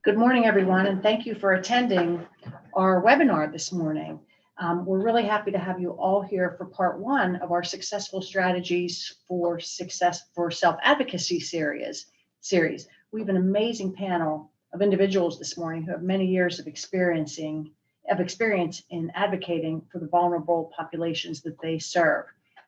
Good morning, everyone, and thank you for attending our webinar this morning. We're really happy to have you all here for part one of our Successful Strategies for Success for Self-Advocacy series. We have an amazing panel of individuals this morning who have many years of experience in advocating for the vulnerable populations that they serve.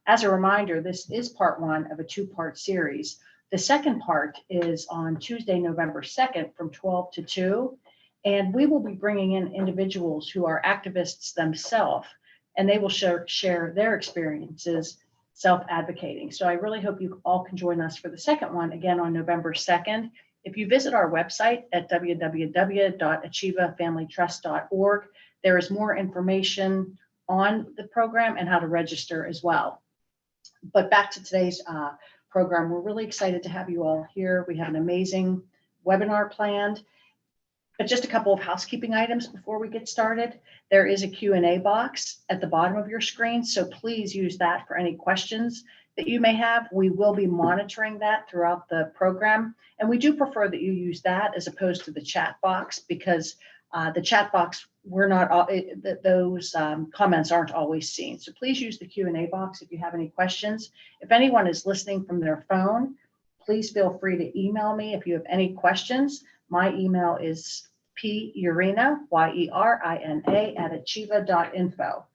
As a reminder, this is part one of a two-part series. The second part is on Tuesday, November 2nd from 12 to 2, and we will be bringing in individuals who are activists themselves, and they will share their experiences self-advocating. So I really hope you all can join us for the second one, again on November 2nd. If you visit our website at www.achievafamilytrust.org, there is more information on the program and how to register as well. But back to today's program. We're really excited to have you all here. We have an amazing webinar planned, but just a couple of housekeeping items before we get started. There is a Q&A box at the bottom of your screen, so please use that for any questions that you may have. We will be monitoring that throughout the program, and we do prefer that you use that as opposed to the chat box, because the chat box, those comments aren't always seen. So please use the Q&A box if you have any questions. If anyone is listening from their phone, please feel free to email me if you have any questions. My email is purina, Y-E-R-I-N-A, @achieva.info.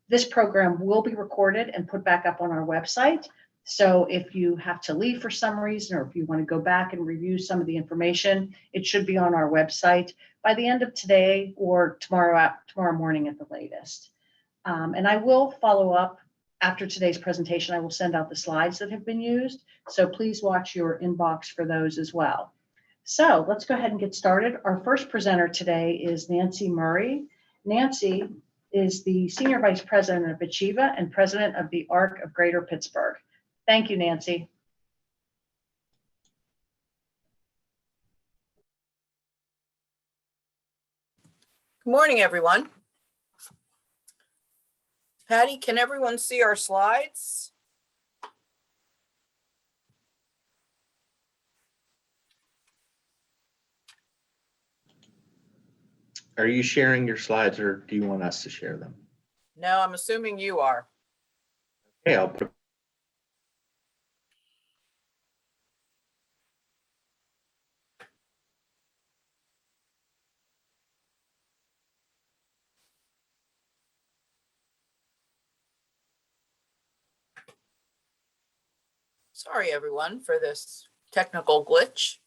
This program will be recorded and put back up on our website. So if you have to leave for some reason, or if you want to go back and review some of the information, it should be on our website by the end of today or tomorrow morning at the latest. And I will follow up after today's presentation. I will send out the slides that have been used. So please watch your inbox for those as well. So let's go ahead and get started. Our first presenter today is Nancy Murray. Nancy is the Senior Vice President of Achieva and President of the ARC of Greater Pittsburgh. Thank you, Nancy. Good morning, everyone. Patty, can everyone see our slides? Are you sharing your slides, or do you want us to share them? No, I'm assuming you are. Okay, I'll put. Sorry, everyone, for this technical glitch.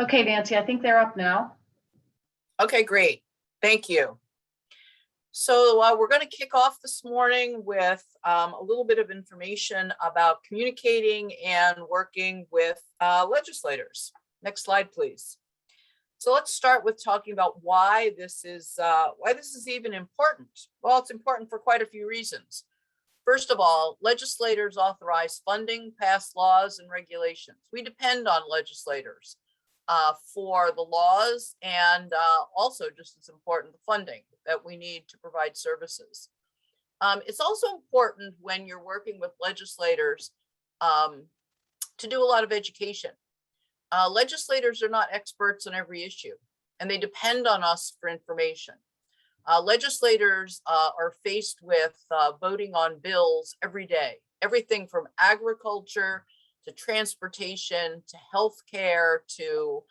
Okay, Nancy, I think they're up now. Okay, great. Thank you. So we're going to kick off this morning with a little bit of information about communicating and working with legislators. Next slide, please. So let's start with talking about why this is even important. Well, it's important for quite a few reasons. First of all, legislators authorize funding, pass laws, and regulations. We depend on legislators for the laws and also, just as important, the funding that we need to provide services. It's also important when you're working with legislators to do a lot of education. Legislators are not experts on every issue, and they depend on us for information. Legislators are faced with voting on bills every day, everything from agriculture to transportation to healthcare to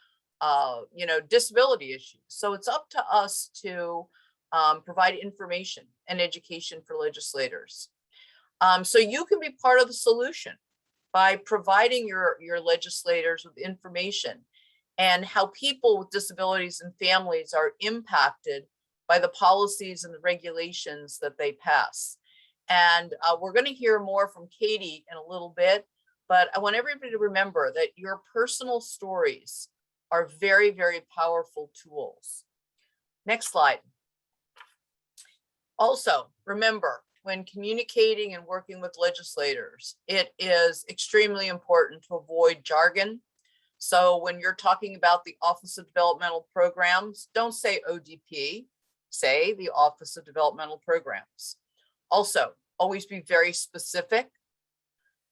disability issues. So it's up to us to provide information and education for legislators. So you can be part of the solution by providing your legislators with information and how people with disabilities and families are impacted by the policies and the regulations that they pass. And we're going to hear more from Katie in a little bit, but I want everybody to remember that your personal stories are very, very powerful tools. Next slide. Also, remember, when communicating and working with legislators, it is extremely important to avoid jargon. So when you're talking about the Office of Developmental Programs, don't say ODP, say the Office of Developmental Programs. Also, always be very specific.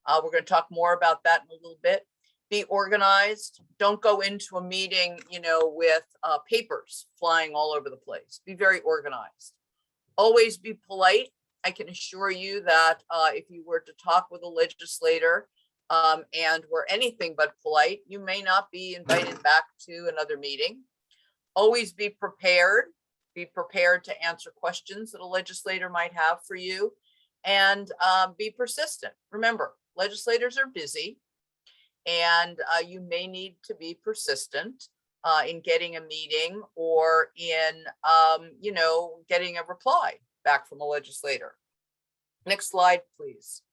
We're going to talk more about that in a little bit. Be organized. Don't go into a meeting, with papers flying all over the place. Be very organized. Always be polite. I can assure you that if you were to talk with a legislator and were anything but polite, you may not be invited back to another meeting. Always be prepared. Be prepared to answer questions that a legislator might have for you, and be persistent. Remember, legislators are busy, and you may need to be persistent in getting a meeting or in, getting a reply back from a legislator. Next slide, please.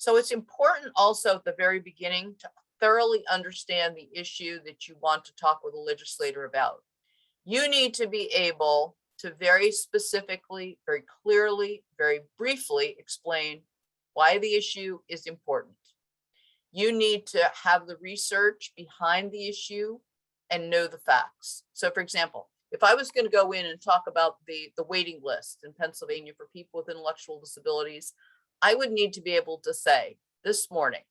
So it's important also at the very beginning to thoroughly understand the issue that you want to talk with a legislator about. You need to be able to very specifically, very clearly, very briefly explain why the issue is important. You need to have the research behind the issue and know the facts. So for example, if I was going to go in and talk about the waiting list in Pennsylvania for people with intellectual disabilities, I would need to be able to say this morning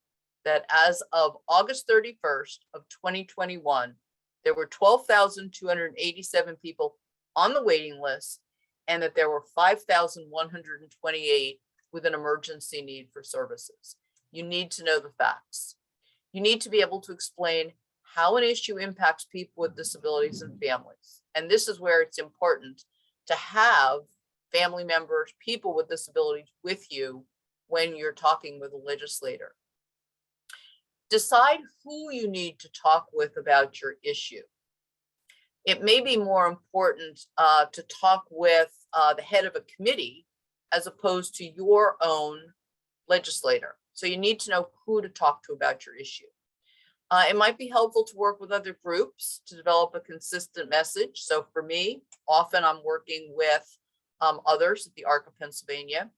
that as of August 31st of 2021, there were 12,287 people on the waiting list, and that there were 5,128 with an emergency need for services. You need to know the facts. You need to be able to explain how an issue impacts people with disabilities and families. And this is where it's important to have family members, people with disabilities with you when you're talking with a legislator. Decide who you need to talk with about your issue. It may be more important to talk with the head of a committee as opposed to your own legislator. So you need to know who to talk to about your issue. It might be helpful to work with other groups to develop a consistent message. So for me, often I'm working with others at the ARC of Pennsylvania.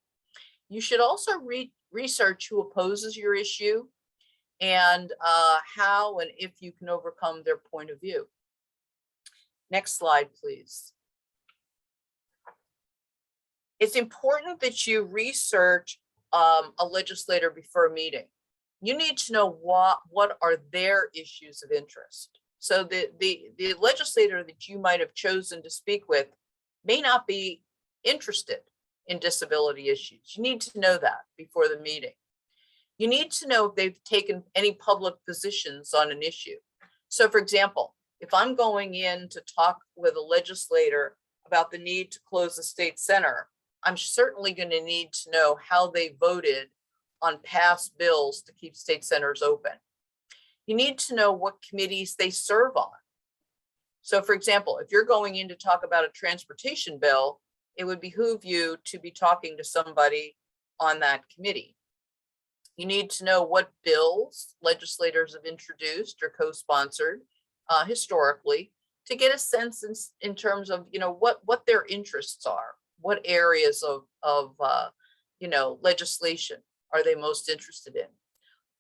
You should also research who opposes your issue and how and if you can overcome their point of view. Next slide, please. It's important that you research a legislator before a meeting. You need to know what are their issues of interest. So the legislator that you might have chosen to speak with may not be interested in disability issues. You need to know that before the meeting. You need to know if they've taken any public positions on an issue. So for example, if I'm going in to talk with a legislator about the need to close the state center, I'm certainly going to need to know how they voted on past bills to keep state centers open. You need to know what committees they serve on. So for example, if you're going in to talk about a transportation bill, it would behoove you to be talking to somebody on that committee. You need to know what bills legislators have introduced or co-sponsored historically to get a sense in terms of, what their interests are, what areas of legislation are they most interested in?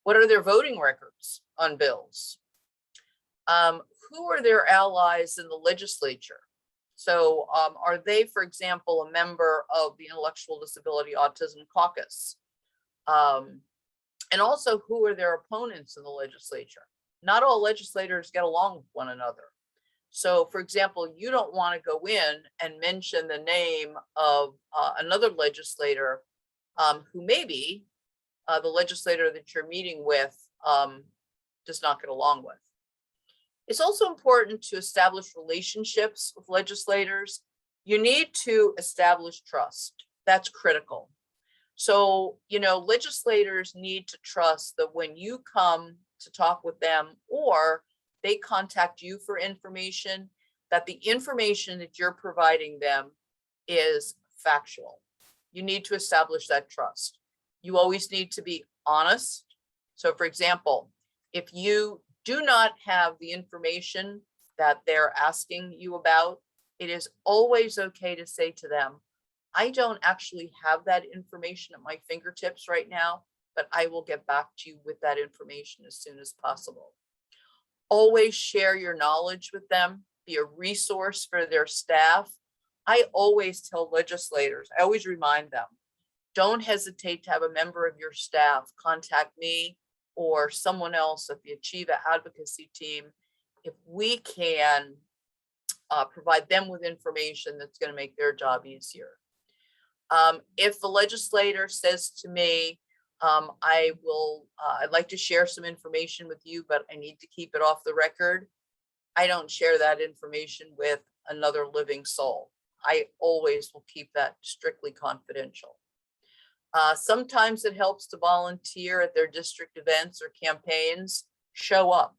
What are their voting records on bills? Who are their allies in the legislature? So are they, for example, a member of the Intellectual Disability Autism Caucus? And also, who are their opponents in the legislature? Not all legislators get along with one another. So for example, you don't want to go in and mention the name of another legislator who maybe the legislator that you're meeting with does not get along with. It's also important to establish relationships with legislators. You need to establish trust. That's critical. So, legislators need to trust that when you come to talk with them or they contact you for information, that the information that you're providing them is factual. You need to establish that trust. You always need to be honest. So for example, if you do not have the information that they're asking you about, it is always okay to say to them, I don't actually have that information at my fingertips right now, but I will get back to you with that information as soon as possible. Always share your knowledge with them, be a resource for their staff. I always tell legislators, I always remind them, don't hesitate to have a member of your staff contact me or someone else at the Achieva advocacy team if we can provide them with information that's going to make their job easier. If the legislator says to me, I'd like to share some information with you, but I need to keep it off the record, I don't share that information with another living soul. I always will keep that strictly confidential. Sometimes it helps to volunteer at their district events or campaigns. Show up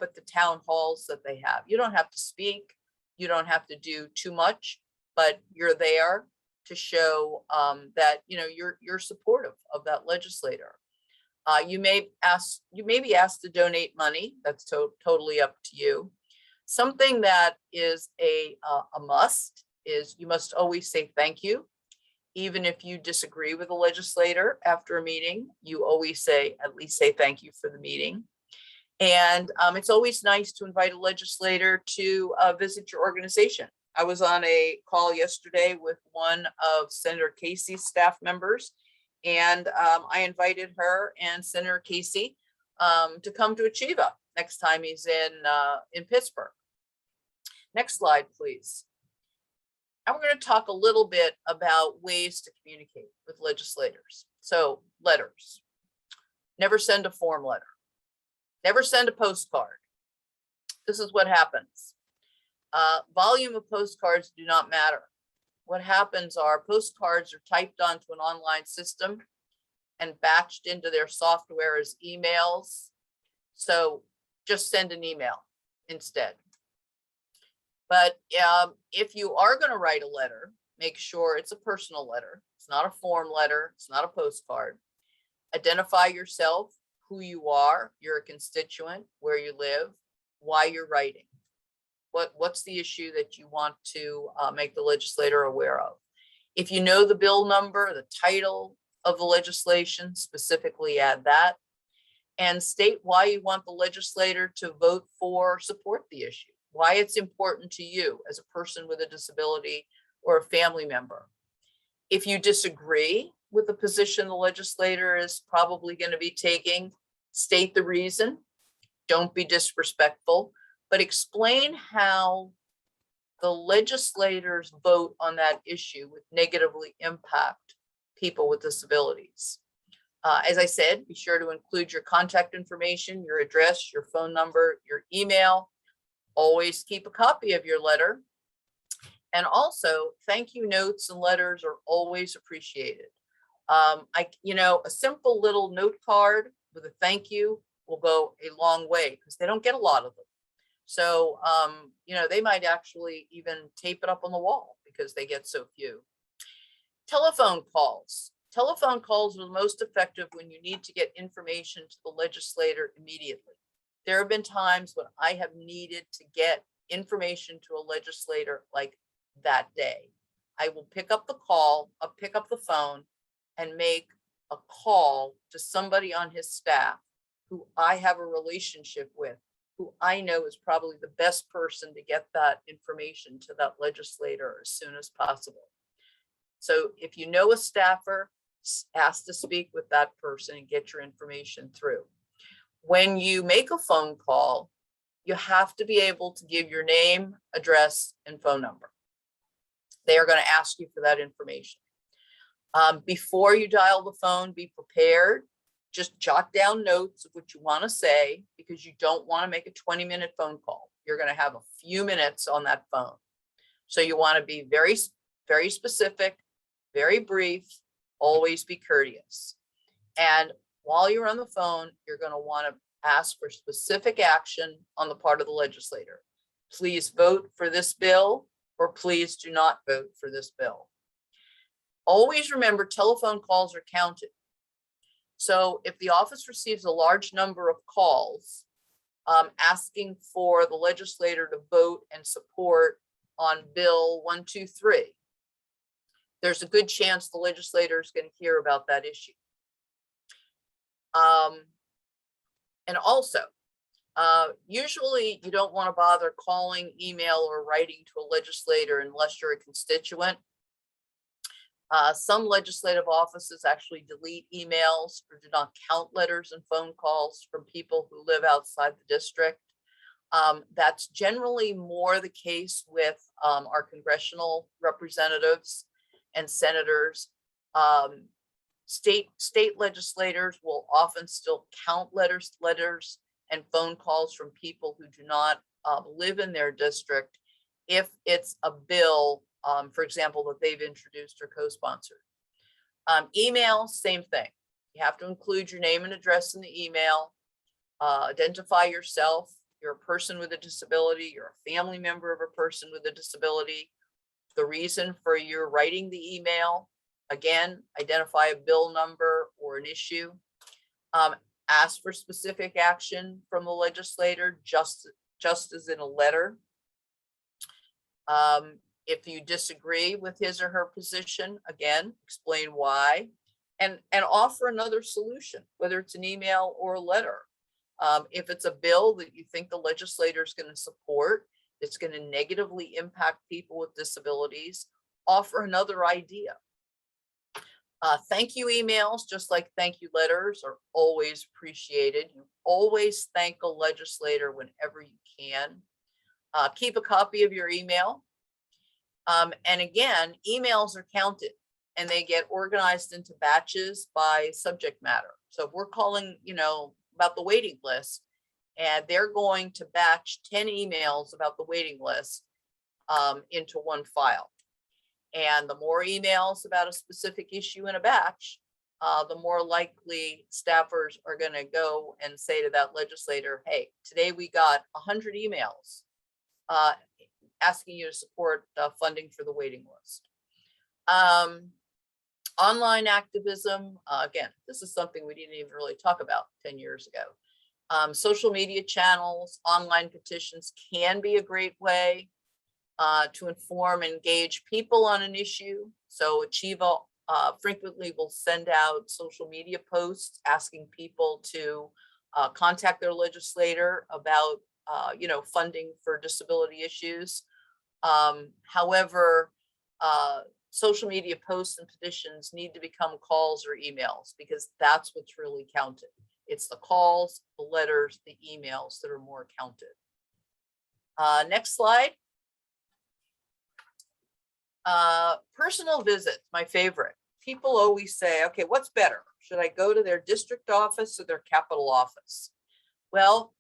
at the town halls that they have. You don't have to speak, you don't have to do too much, but you're there to show that you're supportive of that legislator. You may be asked to donate money. That's totally up to you. Something that is a must is you must always say thank you. Even if you disagree with a legislator after a meeting, you always at least say thank you for the meeting. And it's always nice to invite a legislator to visit your organization. I was on a call yesterday with one of Senator Casey's staff members, and I invited her and Senator Casey to come to Achieva next time he's in Pittsburgh. Next slide, please. And we're going to talk a little bit about ways to communicate with legislators. So letters. Never send a form letter. Never send a postcard. This is what happens. Volume of postcards do not matter. What happens are postcards are typed onto an online system and batched into their software as emails. So just send an email instead. But if you are going to write a letter, make sure it's a personal letter. It's not a form letter. It's not a postcard. Identify yourself, who you are, you're a constituent, where you live, why you're writing. What's the issue that you want to make the legislator aware of? If you know the bill number, the title of the legislation, specifically add that, and state why you want the legislator to vote for or support the issue, why it's important to you as a person with a disability or a family member. If you disagree with the position the legislator is probably going to be taking, state the reason. Don't be disrespectful, but explain how the legislators' vote on that issue would negatively impact people with disabilities. As I said, be sure to include your contact information, your address, your phone number, your email. Always keep a copy of your letter. And also, thank you notes and letters are always appreciated. A simple little note card with a thank you will go a long way because they don't get a lot of them. So, they might actually even tape it up on the wall because they get so few. Telephone calls. Telephone calls are the most effective when you need to get information to the legislator immediately. There have been times when I have needed to get information to a legislator like that day. I will pick up the call, I'll pick up the phone and make a call to somebody on his staff who I have a relationship with, who I know is probably the best person to get that information to that legislator as soon as possible. So if you know a staffer, ask to speak with that person and get your information through. When you make a phone call, you have to be able to give your name, address, and phone number. They are going to ask you for that information. Before you dial the phone, be prepared. Just jot down notes of what you want to say because you don't want to make a 20-minute phone call. You're going to have a few minutes on that phone. So you want to be very, very specific, very brief, always be courteous. And while you're on the phone, you're going to want to ask for specific action on the part of the legislator. Please vote for this bill, or please do not vote for this bill. Always remember, telephone calls are counted. So if the office receives a large number of calls asking for the legislator to vote and support on Bill 123, there's a good chance the legislator is going to hear about that issue. And also, Usually you don't want to bother calling, email, or writing to a legislator unless you're a constituent. Some legislative offices actually delete emails or do not count letters and phone calls from people who live outside the district. That's generally more the case with our congressional representatives and senators. State legislators will often still count letters and phone calls from people who do not live in their district if it's a bill, for example, that they've introduced or co-sponsored. Email, same thing. You have to include your name and address in the email, identify yourself. You're a person with a disability, you're a family member of a person with a disability, the reason for your writing the email, again, identify a bill number or an issue, ask for specific action from the legislator, just as in a letter. If you disagree with his or her position, again, explain why, and offer another solution, whether it's an email or a letter. If it's a bill that you think the legislator is going to support, it's going to negatively impact people with disabilities, offer another idea. Thank you emails, just like thank you letters, are always appreciated. You always thank a legislator whenever you can. Keep a copy of your email. And again, emails are counted and they get organized into batches by subject matter. So if we're calling, about the waiting list, and they're going to batch 10 emails about the waiting list into one file. And the more emails about a specific issue in a batch, the more likely staffers are going to go and say to that legislator, hey, today we got 100 emails asking you to support funding for the waiting list. Online activism, again, this is something we didn't even really talk about 10 years ago. Social media channels, online petitions can be a great way to inform and engage people on an issue. So Achieva frequently will send out social media posts asking people to contact their legislator about funding for disability issues. However, social media posts and petitions need to become calls or emails, because that's what's really counted. It's the calls, the letters, the emails that are more counted. Next slide. Personal visits, my favorite. People always say, okay, what's better? Should I go to their district office or their capital office? Well,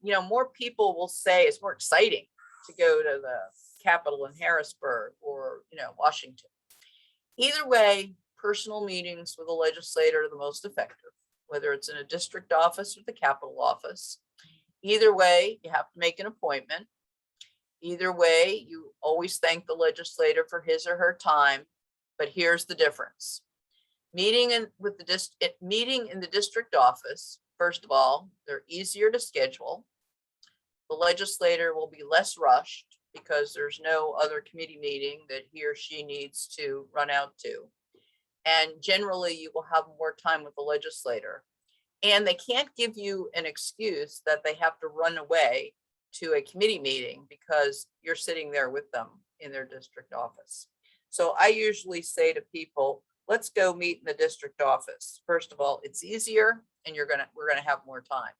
more people will say it's more exciting to go to the Capitol in Harrisburg or Washington. Either way, personal meetings with a legislator are the most effective, whether it's in a district office or the Capitol office. Either way, you have to make an appointment. Either way, you always thank the legislator for his or her time, but here's the difference. Meeting in the district office, first of all, they're easier to schedule. The legislator will be less rushed because there's no other committee meeting that he or she needs to run out to. And generally you will have more time with the legislator. And they can't give you an excuse that they have to run away to a committee meeting because you're sitting there with them in their district office. So I usually say to people, let's go meet in the district office. First of all, it's easier and we're gonna have more time.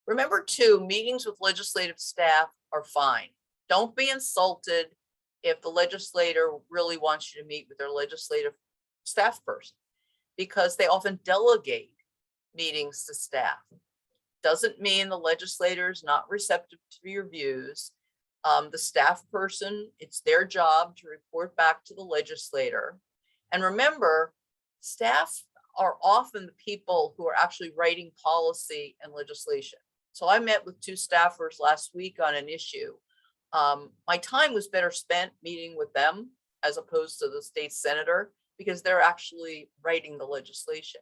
Remember too, meetings with legislative staff are fine. Don't be insulted if the legislator really wants you to meet with their legislative staff person, because they often delegate meetings to staff. Doesn't mean the legislator is not receptive to your views. The staff person, it's their job to report back to the legislator. And remember, staff are often the people who are actually writing policy and legislation. So I met with 2 staffers last week on an issue. My time was better spent meeting with them as opposed to the state senator, because they're actually writing the legislation.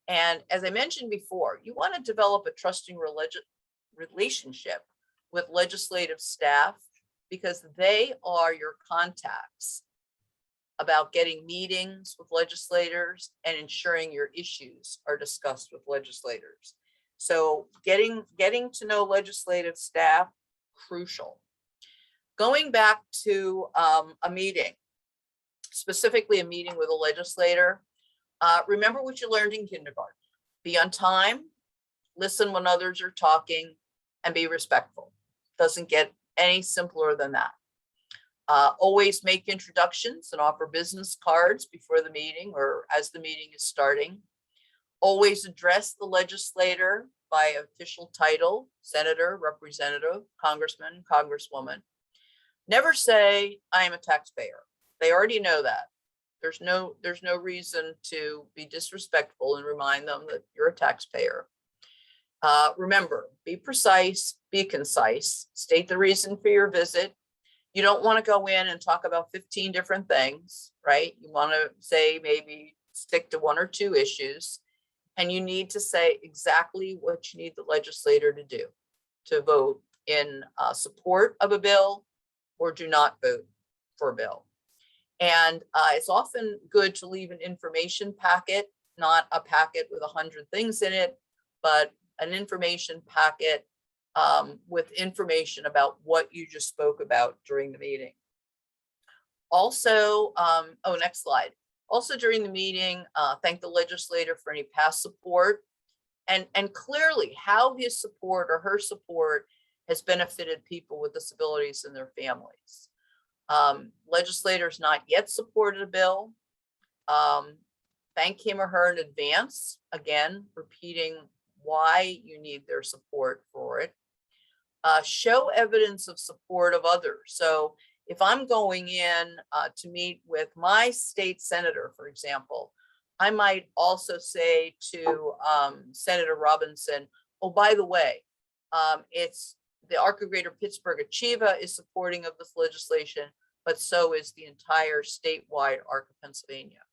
And as I mentioned before, you want to develop a trusting relationship with legislative staff, because they are your contacts about getting meetings with legislators and ensuring your issues are discussed with legislators. So getting to know legislative staff, crucial. Going back to a meeting, specifically a meeting with a legislator, remember what you learned in kindergarten. Be on time, listen when others are talking, and be respectful. Doesn't get any simpler than that. Always make introductions and offer business cards before the meeting or as the meeting is starting. Always address the legislator by official title, senator, representative, congressman, congresswoman. Never say, I am a taxpayer. They already know that. There's no reason to be disrespectful and remind them that you're a taxpayer. Remember, be precise, be concise, state the reason for your visit. You don't want to go in and talk about 15 different things, right? You want to say, maybe stick to 1 or 2 issues, and you need to say exactly what you need the legislator to do, to vote in support of a bill or do not vote for a bill. And it's often good to leave an information packet, not a packet with 100 things in it, but an information packet with information about what you just spoke about during the meeting. Also, next slide. Also during the meeting, thank the legislator for any past support and clearly how his support or her support has benefited people with disabilities and their families. Legislators not yet supported a bill. Thank him or her in advance, again, repeating why you need their support for it. Show evidence of support of others. So if I'm going in to meet with my state senator, for example, I might also say to Senator Robinson, oh, by the way, it's the ARC of Greater Pittsburgh Achieva is supporting of this legislation, but so is the entire statewide ARC of Pennsylvania.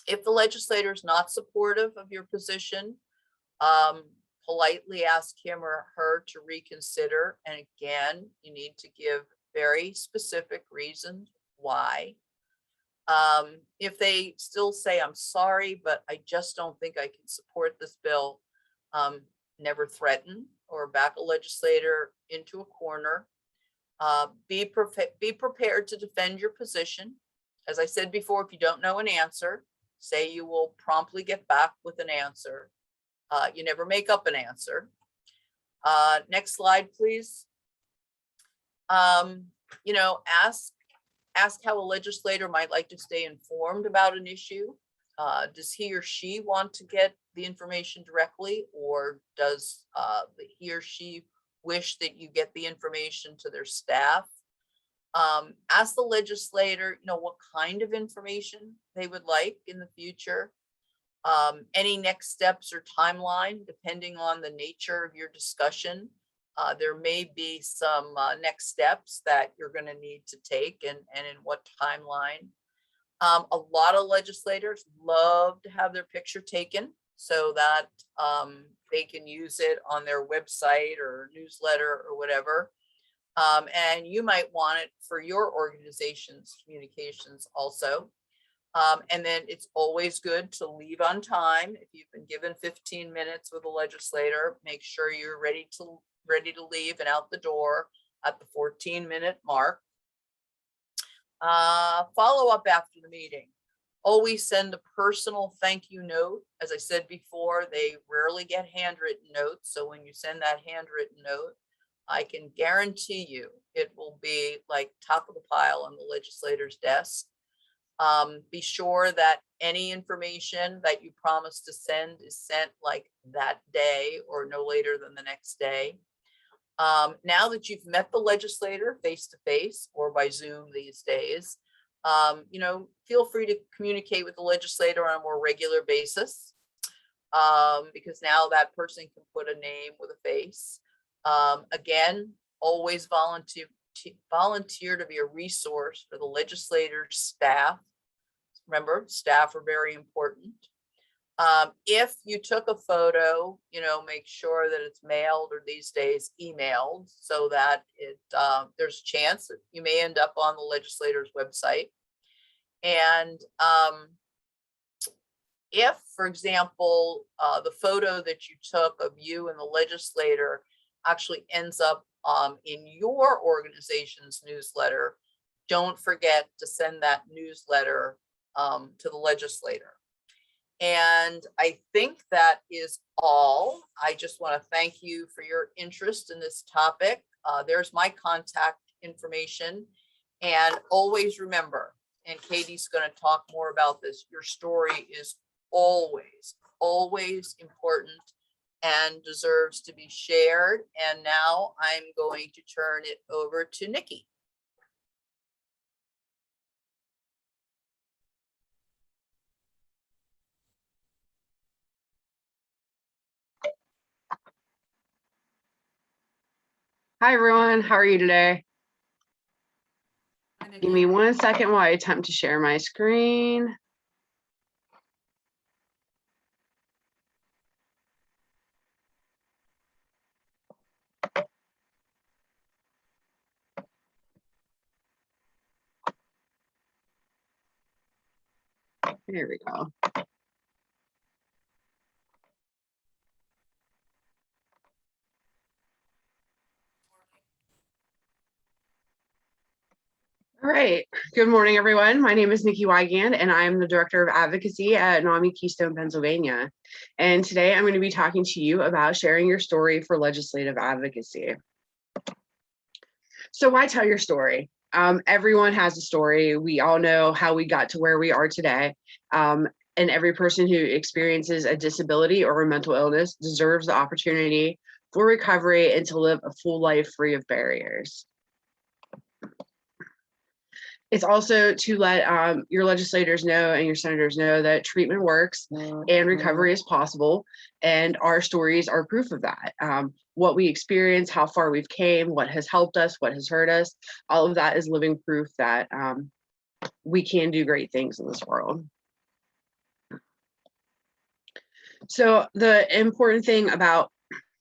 If the legislator is not supportive of your position, politely ask him or her to reconsider. And again, you need to give very specific reasons why. If they still say, I'm sorry, but I just don't think I can support this bill, never threaten or back a legislator into a corner. Be prepared to defend your position. As I said before, if you don't know an answer, say you will promptly get back with an answer. You never make up an answer. Next slide, please. Ask how a legislator might like to stay informed about an issue. Does he or she want to get the information directly, or does he or she wish that you get the information to their staff? Ask the legislator, what kind of information they would like in the future. Any next steps or timeline, depending on the nature of your discussion. There may be some next steps that you're going to need to take and in what timeline. A lot of legislators love to have their picture taken so that they can use it on their website or newsletter or whatever. And you might want it for your organization's communications also. And then it's always good to leave on time. If you've been given 15 minutes with a legislator, make sure you're ready to leave and out the door at the 14-minute mark. Follow up after the meeting. Always send a personal thank you note. As I said before, they rarely get handwritten notes. So when you send that handwritten note, I can guarantee you it will be like top of the pile on the legislator's desk. Be sure that any information that you promise to send is sent like that day or no later than the next day. Now that you've met the legislator face to face or by Zoom these days, feel free to communicate with the legislator on a more regular basis, because now that person can put a name with a face. Again, always volunteer to be a resource for the legislator's staff. Remember, staff are very important. If you took a photo, make sure that it's mailed or these days emailed so that there's a chance that you may end up on the legislator's website. And if, for example, the photo that you took of you and the legislator actually ends up in your organization's newsletter, don't forget to send that newsletter to the legislator. And I think that is all. I just want to thank you for your interest in this topic. There's my contact information. And always remember, and Katie's going to talk more about this, your story is always, always important and deserves to be shared. And now I'm going to turn it over to Nikki. Hi everyone, how are you today? Give me 1 second while I attempt to share my screen. There we go. All right. Good morning, everyone. My name is Nikki Wygand, and I'm the Director of Advocacy at NAMI Keystone, Pennsylvania. And today I'm going to be talking to you about sharing your story for legislative advocacy. So why tell your story? Everyone has a story. We all know how we got to where we are today. And every person who experiences a disability or a mental illness deserves the opportunity for recovery and to live a full life free of barriers. It's also to let your legislators know and your senators know that treatment works and recovery is possible. And our stories are proof of that. What we experience, how far we've came, what has helped us, what has hurt us, all of that is living proof that we can do great things in this world. So the important thing about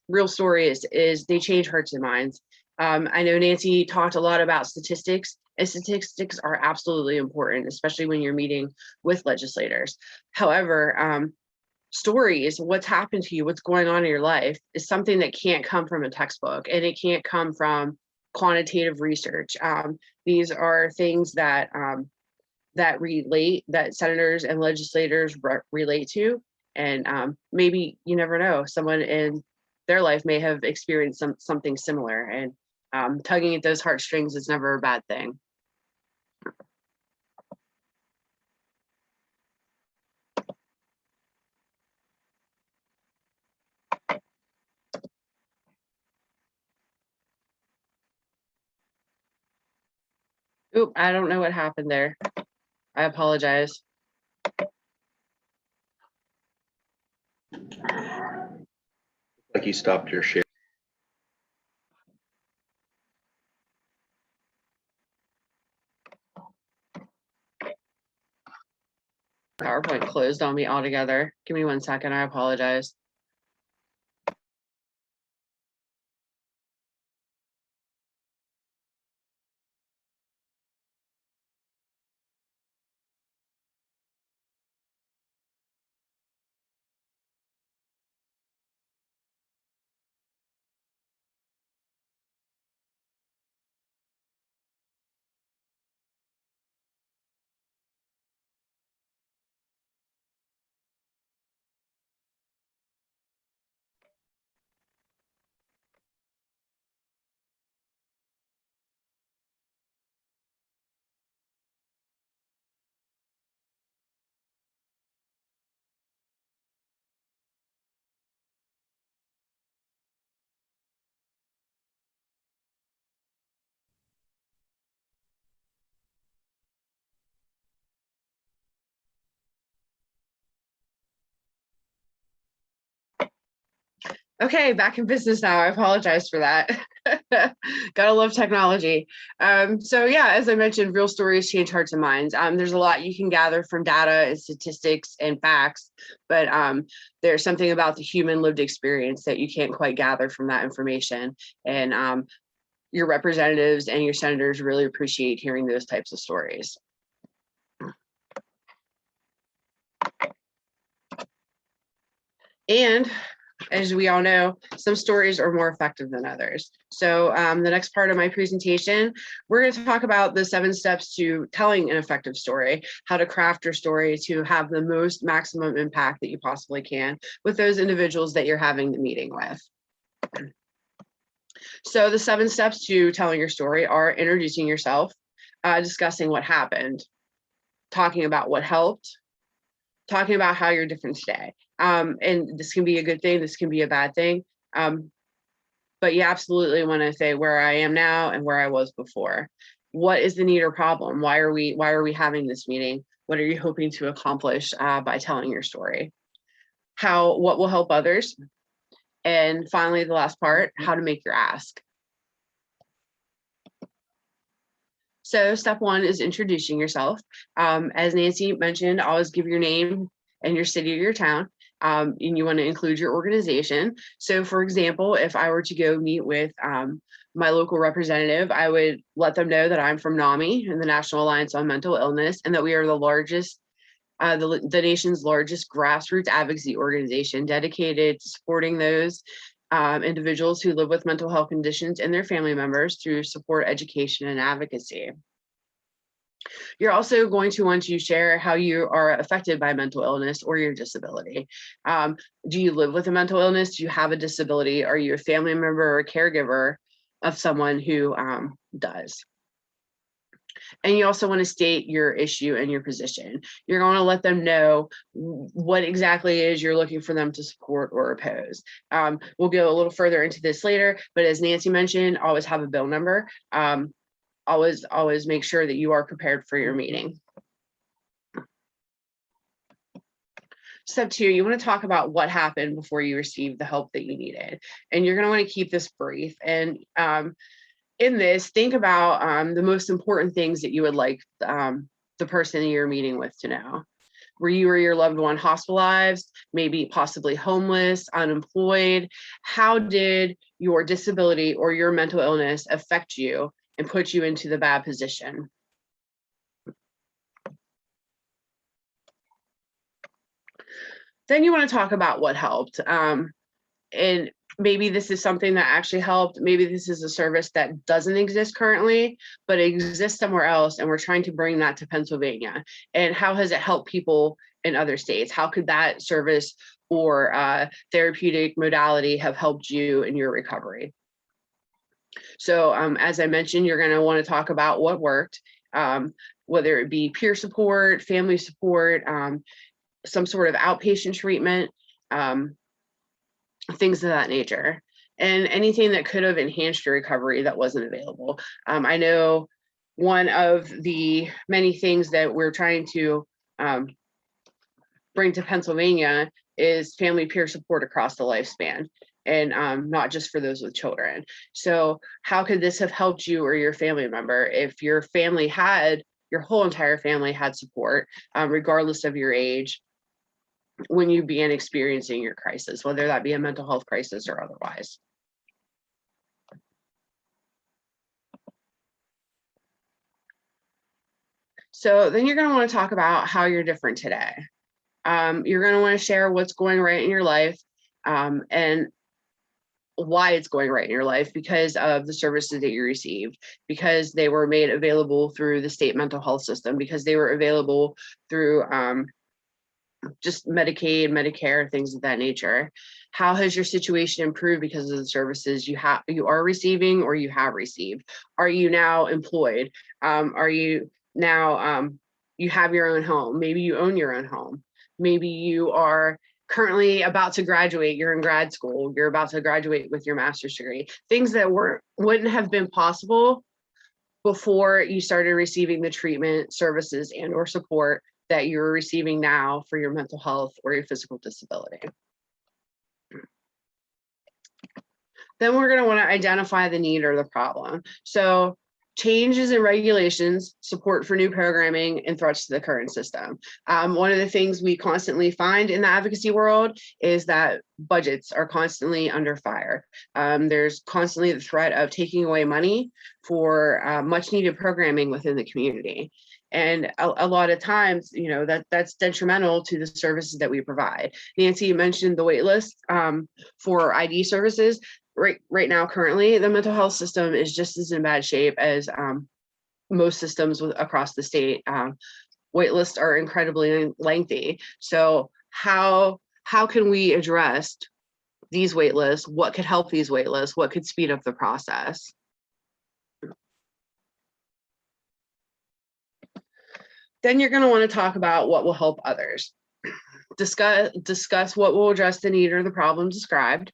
real stories is they change hearts and minds. I know Nancy talked a lot about statistics, and statistics are absolutely important, especially when you're meeting with legislators. However, stories, what's happened to you, what's going on in your life is something that can't come from a textbook, and it can't come from quantitative research. These are things that that senators and legislators relate to, and maybe, you never know, someone in their life may have experienced something similar, and tugging at those heartstrings is never a bad thing. Oop, I don't know what happened there. I apologize. Like you stopped your share. PowerPoint closed on me altogether. Give me 1 second, I apologize. Okay, back in business now. I apologize for that. Gotta love technology. So yeah, as I mentioned, real stories change hearts and minds. There's a lot you can gather from data and statistics and facts, but there's something about the human lived experience that you can't quite gather from that information. And your representatives and your senators really appreciate hearing those types of stories. And as we all know, some stories are more effective than others. So the next part of my presentation, we're going to talk about the 7 steps to telling an effective story, how to craft your story to have the most maximum impact that you possibly can with those individuals that you're having the meeting with. So the 7 steps to telling your story are introducing yourself, discussing what happened, talking about what helped, talking about how you're different today. And this can be a good thing, this can be a bad thing. But you absolutely want to say where I am now and where I was before. What is the need or problem? Why are we having this meeting? What are you hoping to accomplish by telling your story? What will help others? And finally, the last part, how to make your ask. So step 1 is introducing yourself. As Nancy mentioned, always give your name and your city or your town. And you want to include your organization. So for example, if I were to go meet with my local representative, I would let them know that I'm from NAMI, and the National Alliance on Mental Illness, and that we are the largest, the nation's largest grassroots advocacy organization dedicated to supporting those individuals who live with mental health conditions and their family members through support, education, and advocacy. You're also going to want to share how you are affected by mental illness or your disability. Do you live with a mental illness? Do you have a disability? Are you a family member or a caregiver of someone who does? And you also want to state your issue and your position. You're going to let them know what exactly it is you're looking for them to support or oppose. We'll go a little further into this later, but as Nancy mentioned, always have a bill number. Always make sure that you are prepared for your meeting. Step 2, you want to talk about what happened before you received the help that you needed. And you're going to want to keep this brief. And in this, think about the most important things that you would like the person you're meeting with to know. Were you or your loved one hospitalized, maybe possibly homeless, unemployed? How did your disability or your mental illness affect you and put you into the bad position? Then you want to talk about what helped. And maybe this is something that actually helped. Maybe this is a service that doesn't exist currently, but it exists somewhere else, and we're trying to bring that to Pennsylvania. And how has it helped people in other states? How could that service or therapeutic modality have helped you in your recovery? So as I mentioned, you're going to want to talk about what worked, whether it be peer support, family support, some sort of outpatient treatment, things of that nature, and anything that could have enhanced your recovery that wasn't available. I know one of the many things that we're trying to bring to Pennsylvania is family peer support across the lifespan, and not just for those with children. So how could this have helped you or your family member if your family had, your whole entire family had support, regardless of your age, when you began experiencing your crisis, whether that be a mental health crisis or otherwise? So then you're going to want to talk about how you're different today. You're going to want to share what's going right in your life, and why it's going right in your life, because of the services that you received, because they were made available through the state mental health system, because they were available through just Medicaid, Medicare, things of that nature. How has your situation improved because of the services you are receiving or you have received? Are you now employed? Are you now you have your own home? Maybe you own your own home. Maybe you are currently about to graduate. You're in grad school. You're about to graduate with your master's degree. Things that wouldn't have been possible before you started receiving the treatment, services, and or support that you're receiving now for your mental health or your physical disability. Then we're going to want to identify the need or the problem. So changes in regulations, support for new programming, and threats to the current system. One of the things we constantly find in the advocacy world is that budgets are constantly under fire. There's constantly the threat of taking away money for much needed programming within the community. And a lot of times, you know, that's detrimental to the services that we provide. Nancy mentioned the wait list for ID services. Right now, currently, the mental health system is just as in bad shape as most systems across the state. Wait lists are incredibly lengthy. So how can we address these wait lists? What could help these wait lists? What could speed up the process? Then you're going to want to talk about what will help others. Discuss what will address the need or the problem described.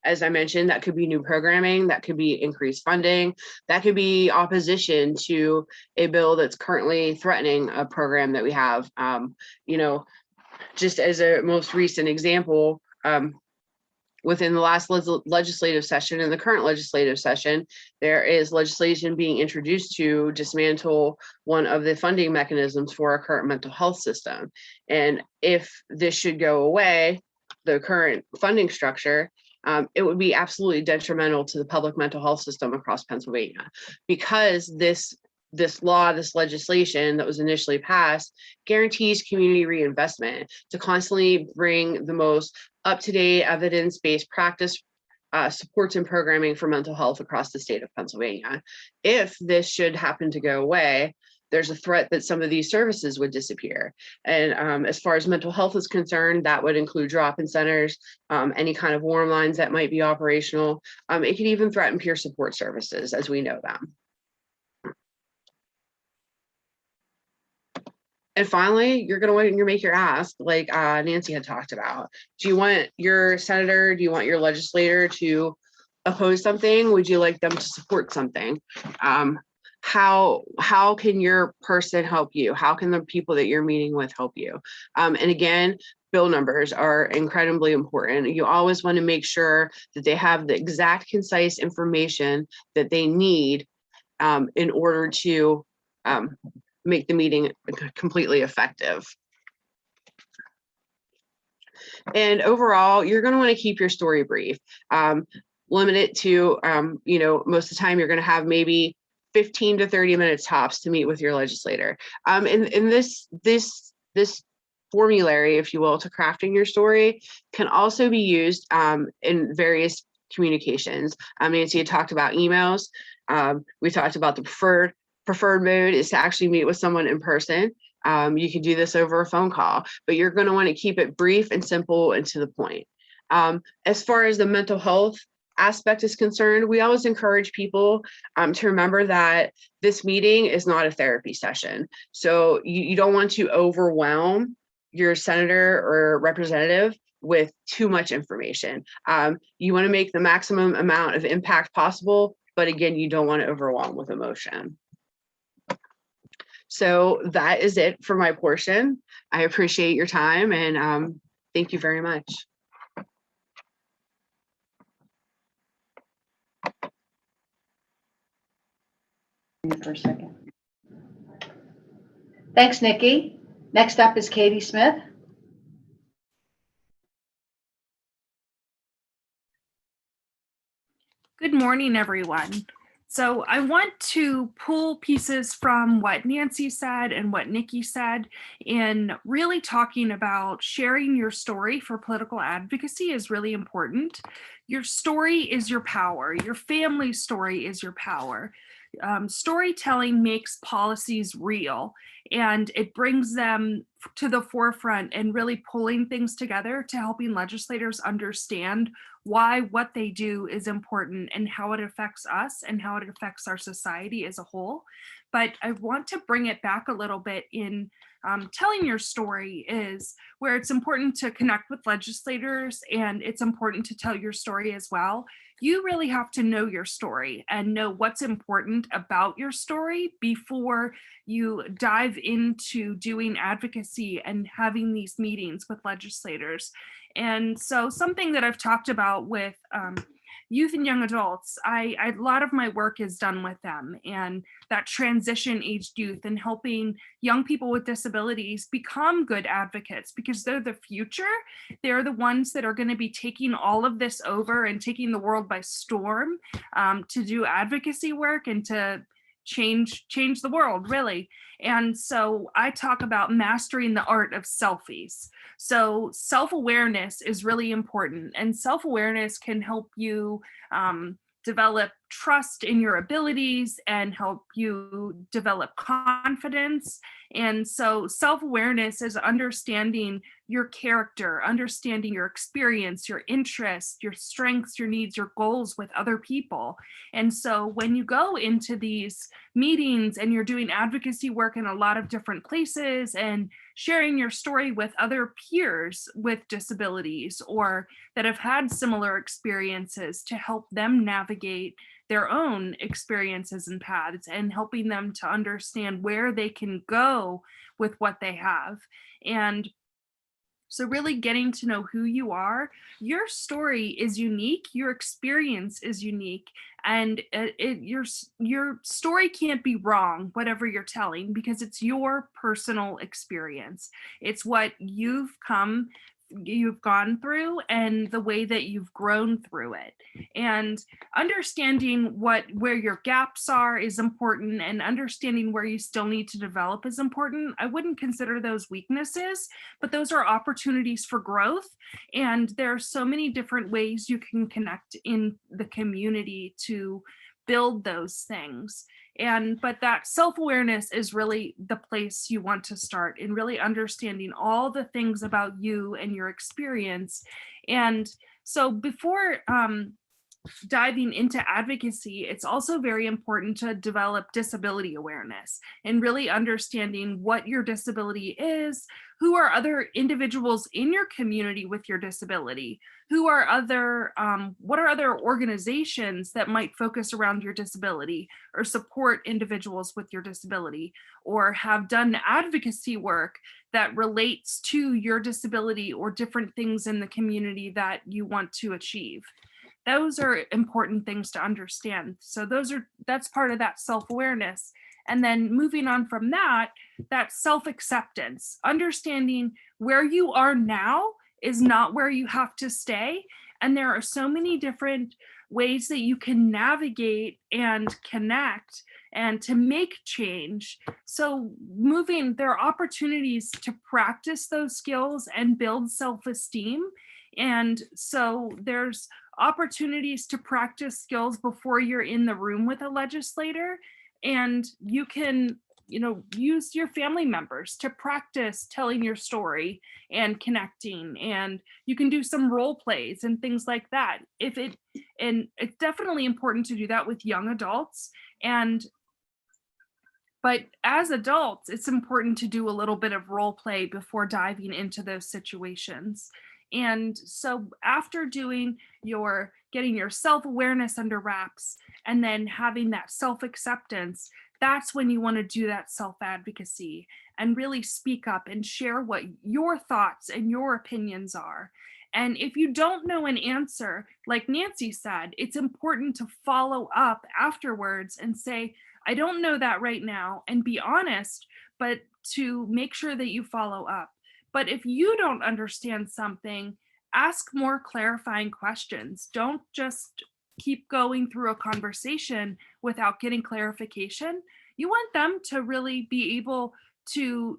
As I mentioned, that could be new programming, that could be increased funding, that could be opposition to a bill that's currently threatening a program that we have. You know, just as a most recent example, within the last legislative session and the current legislative session, there is legislation being introduced to dismantle one of the funding mechanisms for our current mental health system. And if this should go away, the current funding structure, it would be absolutely detrimental to the public mental health system across Pennsylvania, because this legislation that was initially passed guarantees community reinvestment to constantly bring the most up-to-date evidence-based practice supports and programming for mental health across the state of Pennsylvania. If this should happen to go away, there's a threat that some of these services would disappear. And as far as mental health is concerned, that would include drop-in centers, any kind of warm lines that might be operational. It could even threaten peer support services as we know them. And finally, you're going to make your ask, like Nancy had talked about. Do you want your senator, do you want your legislator to oppose something? Would you like them to support something? How can your person help you? How can the people that you're meeting with help you? And again, bill numbers are incredibly important. You always want to make sure that they have the exact, concise information that they need in order to make the meeting completely effective. And overall, you're going to want to keep your story brief. Limit it to, you know, most of the time you're going to have maybe 15 to 30 minutes tops to meet with your legislator. And this formulary, if you will, to crafting your story can also be used in various communications. Nancy had talked about emails. We talked about the preferred mode is to actually meet with someone in person. You can do this over a phone call, but you're going to want to keep it brief and simple and to the point. As far as the mental health aspect is concerned, we always encourage people to remember that this meeting is not a therapy session. So you don't want to overwhelm your senator or representative with too much information. You want to make the maximum amount of impact possible, but again, you don't want to overwhelm with emotion. So that is it for my portion. I appreciate your time and thank you very much. For a second. Thanks, Nikki. Next up is Katie Smith. Good morning, everyone. So I want to pull pieces from what Nancy said and what Nikki said in really talking about sharing your story for political advocacy is really important. Your story is your power. Your family's story is your power. Storytelling makes policies real and it brings them to the forefront and really pulling things together to helping legislators understand why what they do is important and how it affects us and how it affects our society as a whole. But I want to bring it back a little bit in telling your story is where it's important to connect with legislators and it's important to tell your story as well. You really have to know your story and know what's important about your story before you dive into doing advocacy and having these meetings with legislators. And so something that I've talked about with youth and young adults, a lot of my work is done with them and that transition aged youth and helping young people with disabilities become good advocates because they're the future. They're the ones that are going to be taking all of this over and taking the world by storm to do advocacy work and to change the world, really. And so I talk about mastering the art of selfies. So self-awareness is really important, and self-awareness can help you develop trust in your abilities and help you develop confidence. And so self-awareness is understanding your character, understanding your experience, your interests, your strengths, your needs, your goals with other people. And so when you go into these meetings and you're doing advocacy work in a lot of different places and sharing your story with other peers with disabilities or that have had similar experiences to help them navigate their own experiences and paths, and helping them to understand where they can go with what they have. And so really getting to know who you are. Your story is unique, your experience is unique, and your story can't be wrong, whatever you're telling, because it's your personal experience. It's what you've gone through and the way that you've grown through it. And understanding where your gaps are is important, and understanding where you still need to develop is important. I wouldn't consider those weaknesses, but those are opportunities for growth. And there are so many different ways you can connect in the community to build those things. But that self-awareness is really the place you want to start, in really understanding all the things about you and your experience. And so before diving into advocacy, it's also very important to develop disability awareness and really understanding what your disability is, who are other individuals in your community with your disability, what are other organizations that might focus around your disability or support individuals with your disability, or have done advocacy work that relates to your disability or different things in the community that you want to achieve. Those are important things to understand. So that's part of that self-awareness. And then moving on from that self-acceptance, understanding where you are now is not where you have to stay. And there are so many different ways that you can navigate and connect and to make change. So there are opportunities to practice those skills and build self-esteem. And so there's opportunities to practice skills before you're in the room with a legislator, and you can use your family members to practice telling your story and connecting, and you can do some role plays and things like that. And it's definitely important to do that with young adults, but as adults, it's important to do a little bit of role play before diving into those situations. And so after getting your self-awareness under wraps and then having that self-acceptance, that's when you want to do that self-advocacy and really speak up and share what your thoughts and your opinions are. And if you don't know an answer, like Nancy said, it's important to follow up afterwards and say, I don't know that right now, and be honest, but to make sure that you follow up. But if you don't understand something, ask more clarifying questions. Don't just keep going through a conversation without getting clarification. You want them to really be able to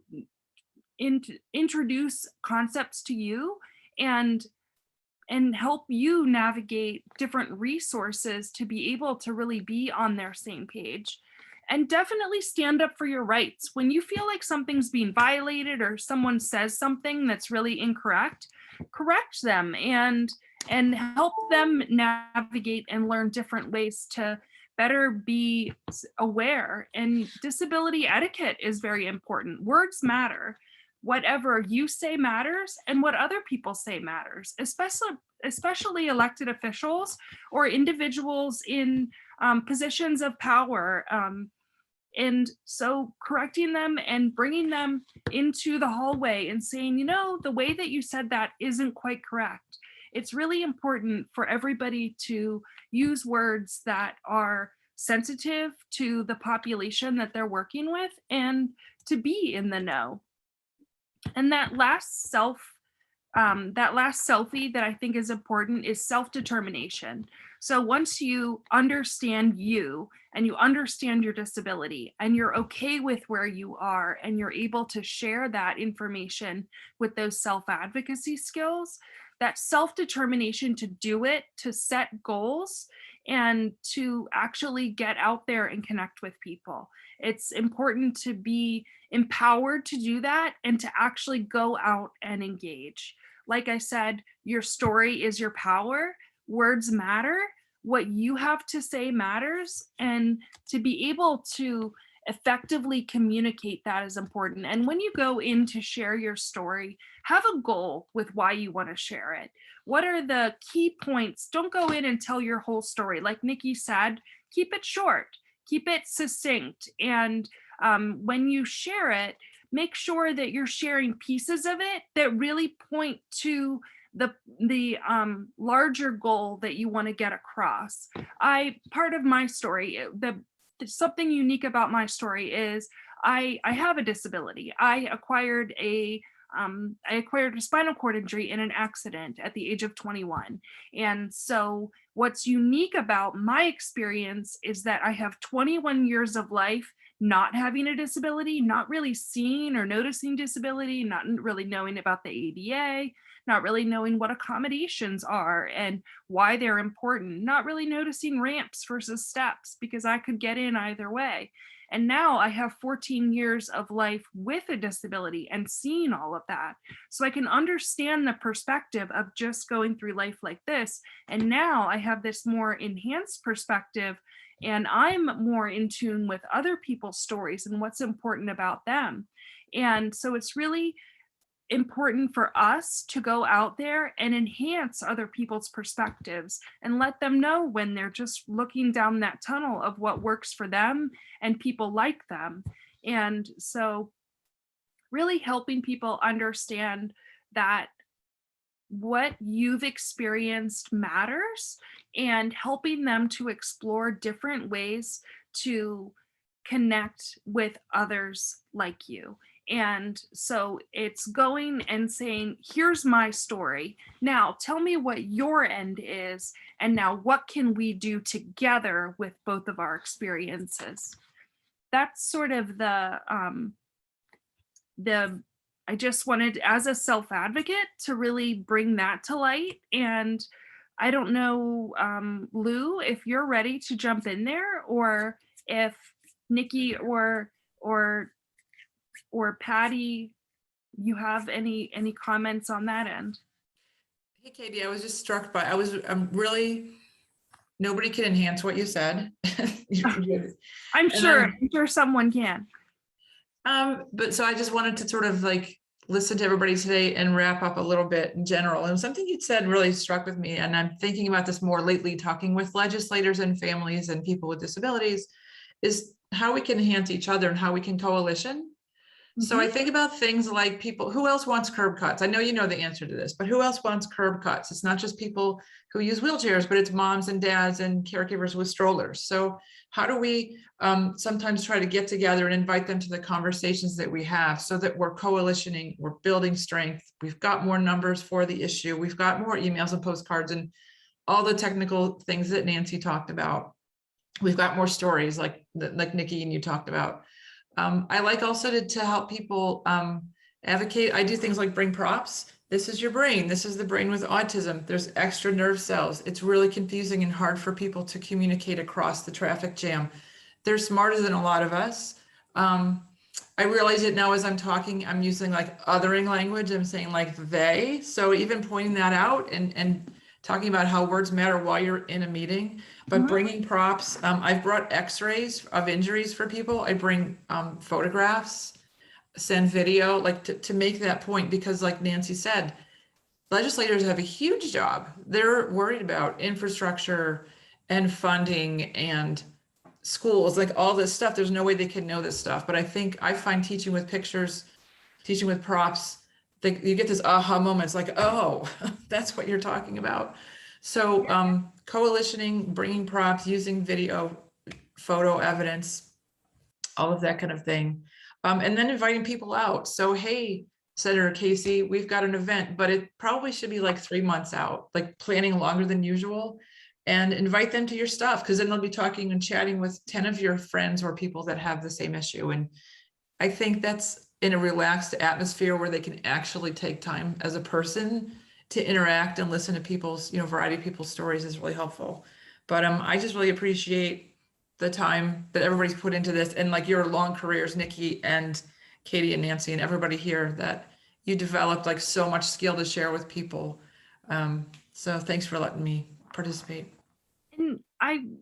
introduce concepts to you and help you navigate different resources to be able to really be on their same page. And definitely stand up for your rights. When you feel like something's being violated or someone says something that's really incorrect, correct them and help them navigate and learn different ways to better be aware. And disability etiquette is very important. Words matter. Whatever you say matters, and what other people say matters, especially elected officials or individuals in positions of power. And so correcting them and bringing them into the hallway and saying, the way that you said that isn't quite correct. It's really important for everybody to use words that are sensitive to the population that they're working with and to be in the know. And that last selfie that I think is important is self-determination. So once you understand you and you understand your disability and you're okay with where you are and you're able to share that information with those self-advocacy skills, that self-determination to do it, to set goals, and to actually get out there and connect with people. It's important to be empowered to do that and to actually go out and engage. Like I said, your story is your power. Words matter. What you have to say matters. And to be able to effectively communicate that is important. And when you go in to share your story, have a goal with why you want to share it. What are the key points? Don't go in and tell your whole story. Like Nikki said, keep it short, keep it succinct. And when you share it, make sure that you're sharing pieces of it that really point to the larger goal that you want to get across. Part of my story, something unique about my story is I have a disability. I acquired a spinal cord injury in an accident at the age of 21. And so what's unique about my experience is that I have 21 years of life not having a disability, not really seeing or noticing disability, not really knowing about the ADA, not really knowing what accommodations are and why they're important, not really noticing ramps versus steps because I could get in either way. And now I have 14 years of life with a disability and seeing all of that. So I can understand the perspective of just going through life like this. And now I have this more enhanced perspective and I'm more in tune with other people's stories and what's important about them. And so it's really important for us to go out there and enhance other people's perspectives and let them know when they're just looking down that tunnel of what works for them and people like them. And so really helping people understand that what you've experienced matters and helping them to explore different ways to connect with others like you. And so it's going and saying, here's my story. Now tell me what your end is. And now what can we do together with both of our experiences? That's sort of I just wanted, as a self-advocate, to really bring that to light. And I don't know, Lou, if you're ready to jump in there, or if Nikki or Patty, you have any comments on that end? Hey, Katie, I was just struck by, I'm really, nobody can enhance what you said. I'm sure someone can. But so I just wanted to sort of like listen to everybody today and wrap up a little bit in general. And something you said really struck with me. And I'm thinking about this more lately, talking with legislators and families and people with disabilities, is how we can enhance each other and how we can coalition. So I think about things like people, who else wants curb cuts? I know you know the answer to this, but who else wants curb cuts? It's not just people who use wheelchairs, but it's moms and dads and caregivers with strollers. So how do we sometimes try to get together and invite them to the conversations that we have so that we're coalitioning, we're building strength, we've got more numbers for the issue, we've got more emails and postcards and all the technical things that Nancy talked about. We've got more stories like Nikki and you talked about. I like also to help people advocate. I do things like bring props. This is your brain. This is the brain with autism. There's extra nerve cells. It's really confusing and hard for people to communicate across the traffic jam. They're smarter than a lot of us. I realize it now as I'm talking, I'm using like othering language. I'm saying like they. So even pointing that out and talking about how words matter while you're in a meeting, but bringing props. I've brought x-rays of injuries for people. I bring photographs, send video, like to make that point, because like Nancy said, legislators have a huge job. They're worried about infrastructure and funding and schools, like all this stuff. There's no way they can know this stuff. But I find teaching with pictures, teaching with props, you get this aha moments like, oh, that's what you're talking about. So coalitioning, bringing props, using video, photo evidence, all of that kind of thing. And then inviting people out. So, hey, Senator Casey, we've got an event, but it probably should be like 3 months out, like planning longer than usual. and invite them to your stuff, because then they'll be talking and chatting with 10 of your friends or people that have the same issue. And I think that's in a relaxed atmosphere where they can actually take time as a person to interact and listen to people's, variety of people's stories is really helpful. But I just really appreciate the time that everybody's put into this, and like your long careers, Nikki and Katie and Nancy and everybody here, that you developed like so much skill to share with people. So thanks for letting me participate. And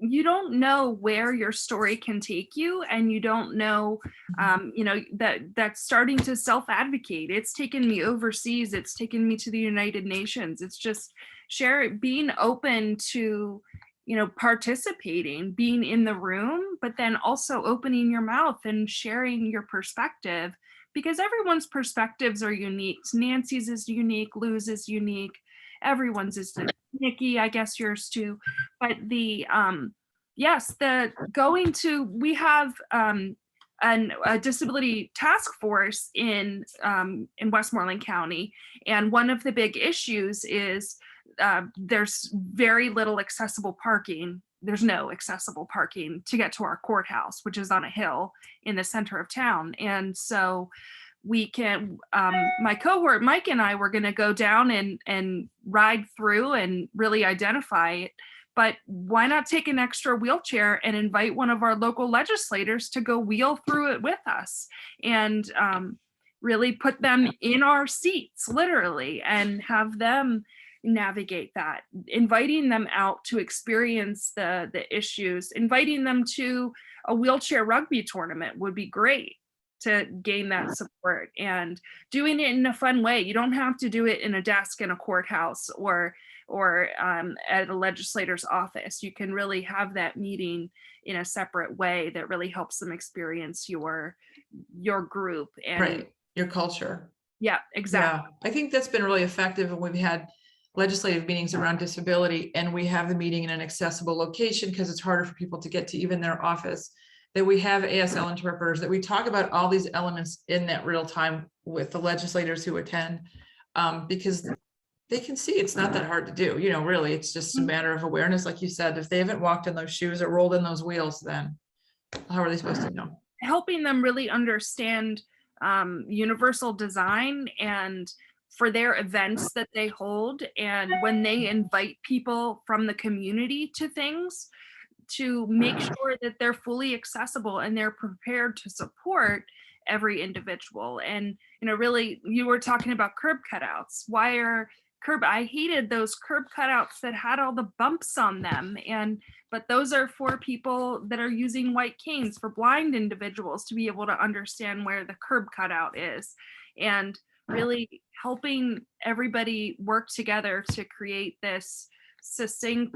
you don't know where your story can take you, and you don't know, that's starting to self-advocate. It's taken me overseas. It's taken me to the United Nations. It's just being open to, participating, being in the room, but then also opening your mouth and sharing your perspective, because everyone's perspectives are unique. Nancy's is unique, Lou's is unique, everyone's is unique. Nikki, I guess yours too. But we have a disability task force in Westmoreland County, and one of the big issues is there's very little accessible parking. There's no accessible parking to get to our courthouse, which is on a hill in the center of town. And so we can, my cohort, Mike and I were going to go down and ride through and really identify it. But why not take an extra wheelchair and invite one of our local legislators to go wheel through it with us, and really put them in our seats, literally, and have them navigate that, inviting them out to experience the issues, inviting them to a wheelchair rugby tournament would be great to gain that support, and doing it in a fun way. You don't have to do it in a desk in a courthouse or at a legislator's office. You can really have that meeting in a separate way that really helps them experience your group and right, your culture. Yeah, exactly. Yeah, I think that's been really effective. And we've had legislative meetings around disability, and we have the meeting in an accessible location because it's harder for people to get to even their office, that we have ASL interpreters, that we talk about all these elements in that real time with the legislators who attend, because they can see it's not that hard to do. Really, it's just a matter of awareness. Like you said, if they haven't walked in those shoes or rolled in those wheels, then how are they supposed to know? Helping them really understand universal design, and for their events that they hold, and when they invite people from the community to things, to make sure that they're fully accessible and they're prepared to support every individual. And really, you were talking about curb cutouts. I hated those curb cutouts that had all the bumps on them, but those are for people that are using white canes, for blind individuals to be able to understand where the curb cutout is, and really helping everybody work together to create this succinct,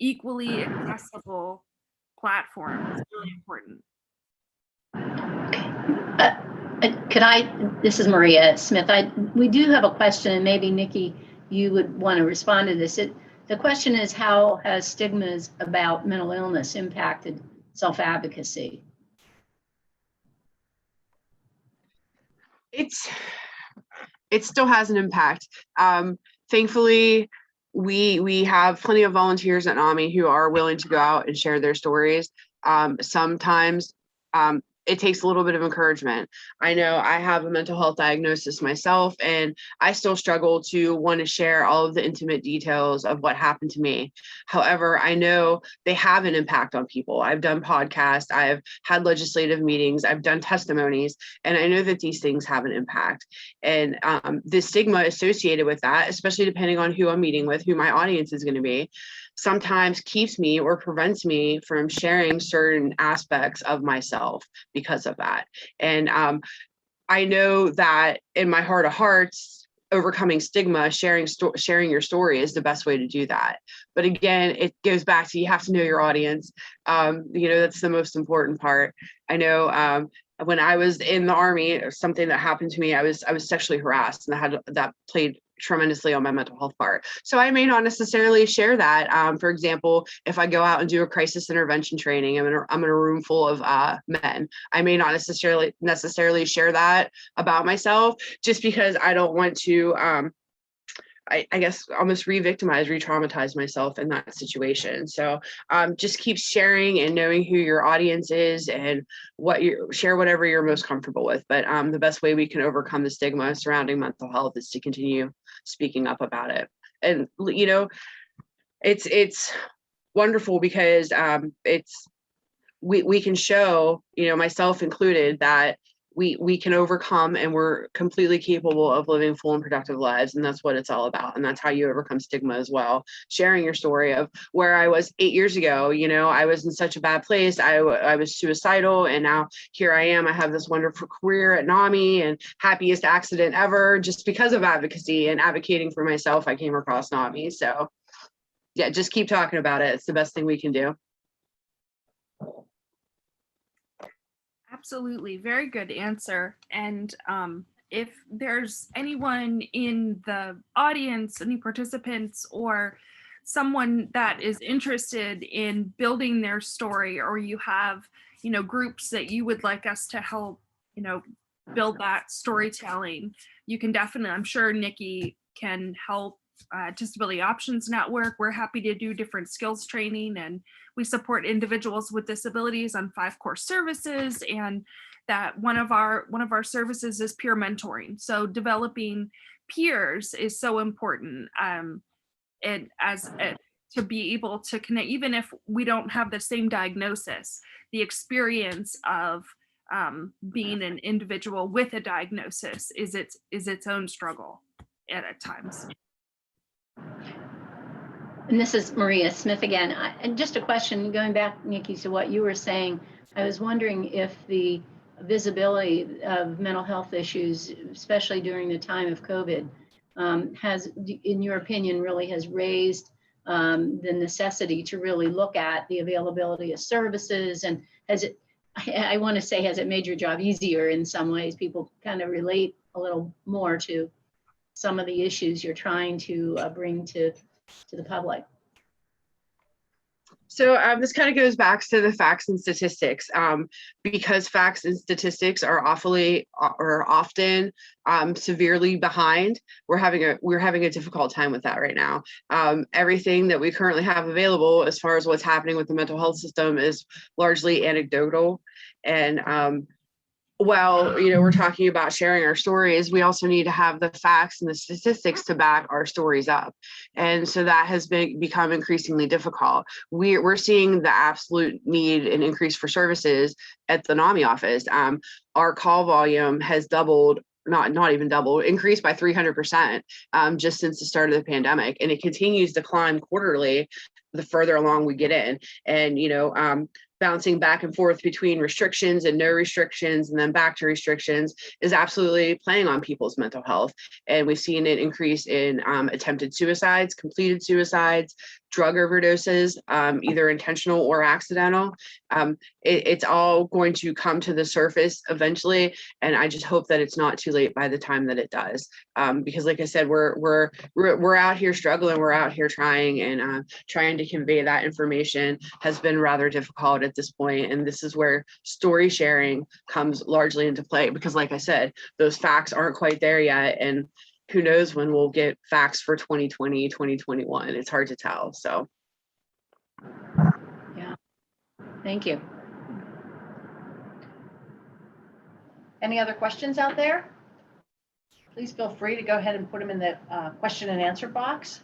equally accessible platform. It's really important. This is Maria Smith. We do have a question, and maybe Nikki, you would want to respond to this. The question is, how has stigmas about mental illness impacted self-advocacy? It still has an impact. Thankfully, we have plenty of volunteers at NAMI who are willing to go out and share their stories. Sometimes it takes a little bit of encouragement. I know I have a mental health diagnosis myself, and I still struggle to want to share all of the intimate details of what happened to me. However, I know they have an impact on people. I've done podcasts, I've had legislative meetings, I've done testimonies, and I know that these things have an impact. And the stigma associated with that, especially depending on who I'm meeting with, who my audience is going to be, sometimes keeps me or prevents me from sharing certain aspects of myself because of that. And I know that in my heart of hearts, overcoming stigma, sharing your story is the best way to do that. But again, it goes back to, you have to know your audience. That's the most important part. I know when I was in the Army, something that happened to me, I was sexually harassed, and that played tremendously on my mental health part. So I may not necessarily share that. For example, if I go out and do a crisis intervention training, I'm in a room full of men, I may not necessarily share that about myself, just because I don't want to I guess almost re-victimize, re-traumatize myself in that situation. So just keep sharing and knowing who your audience is and share whatever you're most comfortable with. But the best way we can overcome the stigma surrounding mental health is to continue speaking up about it. And, you know, it's wonderful because we can show, you know, myself included, that we can overcome and we're completely capable of living full and productive lives. And that's what it's all about. And that's how you overcome stigma as well. Sharing your story of where I was 8 years ago, you know, I was in such a bad place. I was suicidal, and now here I am. I have this wonderful career at NAMI, and happiest accident ever, just because of advocacy and advocating for myself. I came across NAMI. So yeah, just keep talking about it. It's the best thing we can do. Absolutely. Very good answer. And if there's anyone in the audience, any participants, or someone that is interested in building their story, or you have, you know, groups that you would like us to help, you know, build that storytelling, you can definitely, I'm sure Nikki can help. Disability Options Network, we're happy to do different skills training, and we support individuals with disabilities on 5 core services, and that one of our services is peer mentoring. So developing peers is so important, and to be able to connect, even if we don't have the same diagnosis, the experience of being an individual with a diagnosis is its own struggle at times. And this is Maria Smith again. And just a question, going back, Nikki, to what you were saying, I was wondering if the visibility of mental health issues, especially during the time of COVID, has, in your opinion, really has raised the necessity to really look at the availability of services, and has it, I want to say, has it made your job easier in some ways? People kind of relate a little more to some of the issues you're trying to bring to the public. So this kind of goes back to the facts and statistics, because facts and statistics are often severely behind. We're having a difficult time with that right now. Everything that we currently have available as far as what's happening with the mental health system is largely anecdotal. And well, you know, we're talking about sharing our stories, we also need to have the facts and the statistics to back our stories up. And so that has become increasingly difficult. We're seeing the absolute need and increase for services at the NAMI office. Our call volume has doubled, not even doubled, increased by 300% just since the start of the pandemic. And it continues to climb quarterly the further along we get in. And, you know, bouncing back and forth between restrictions and no restrictions and then back to restrictions is absolutely playing on people's mental health. And we've seen an increase in attempted suicides, completed suicides, drug overdoses, either intentional or accidental. It's all going to come to the surface eventually. And I just hope that it's not too late by the time that it does. Because like I said, we're out here struggling, we're out here trying, and trying to convey that information has been rather difficult at this point. And this is where story sharing comes largely into play, because like I said, those facts aren't quite there yet. And who knows when we'll get facts for 2020, 2021. It's hard to tell. So. Yeah, thank you. Any other questions out there? Please feel free to go ahead and put them in the question and answer box.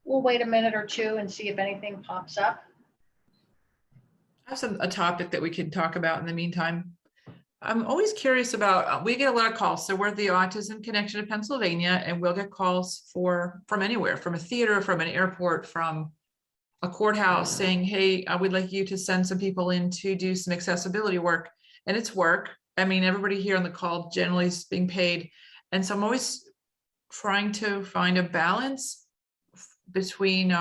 We'll wait a minute or two and see if anything pops up. I have a topic that we can talk about in the meantime. I'm always curious about, we get a lot of calls. So we're the Autism Connection of Pennsylvania, and we'll get calls from anywhere, from a theater, from an airport, from a courthouse, saying, hey, we'd like you to send some people in to do some accessibility work. And it's work. I mean, everybody here on the call generally is being paid. And so I'm always trying to find a balance between,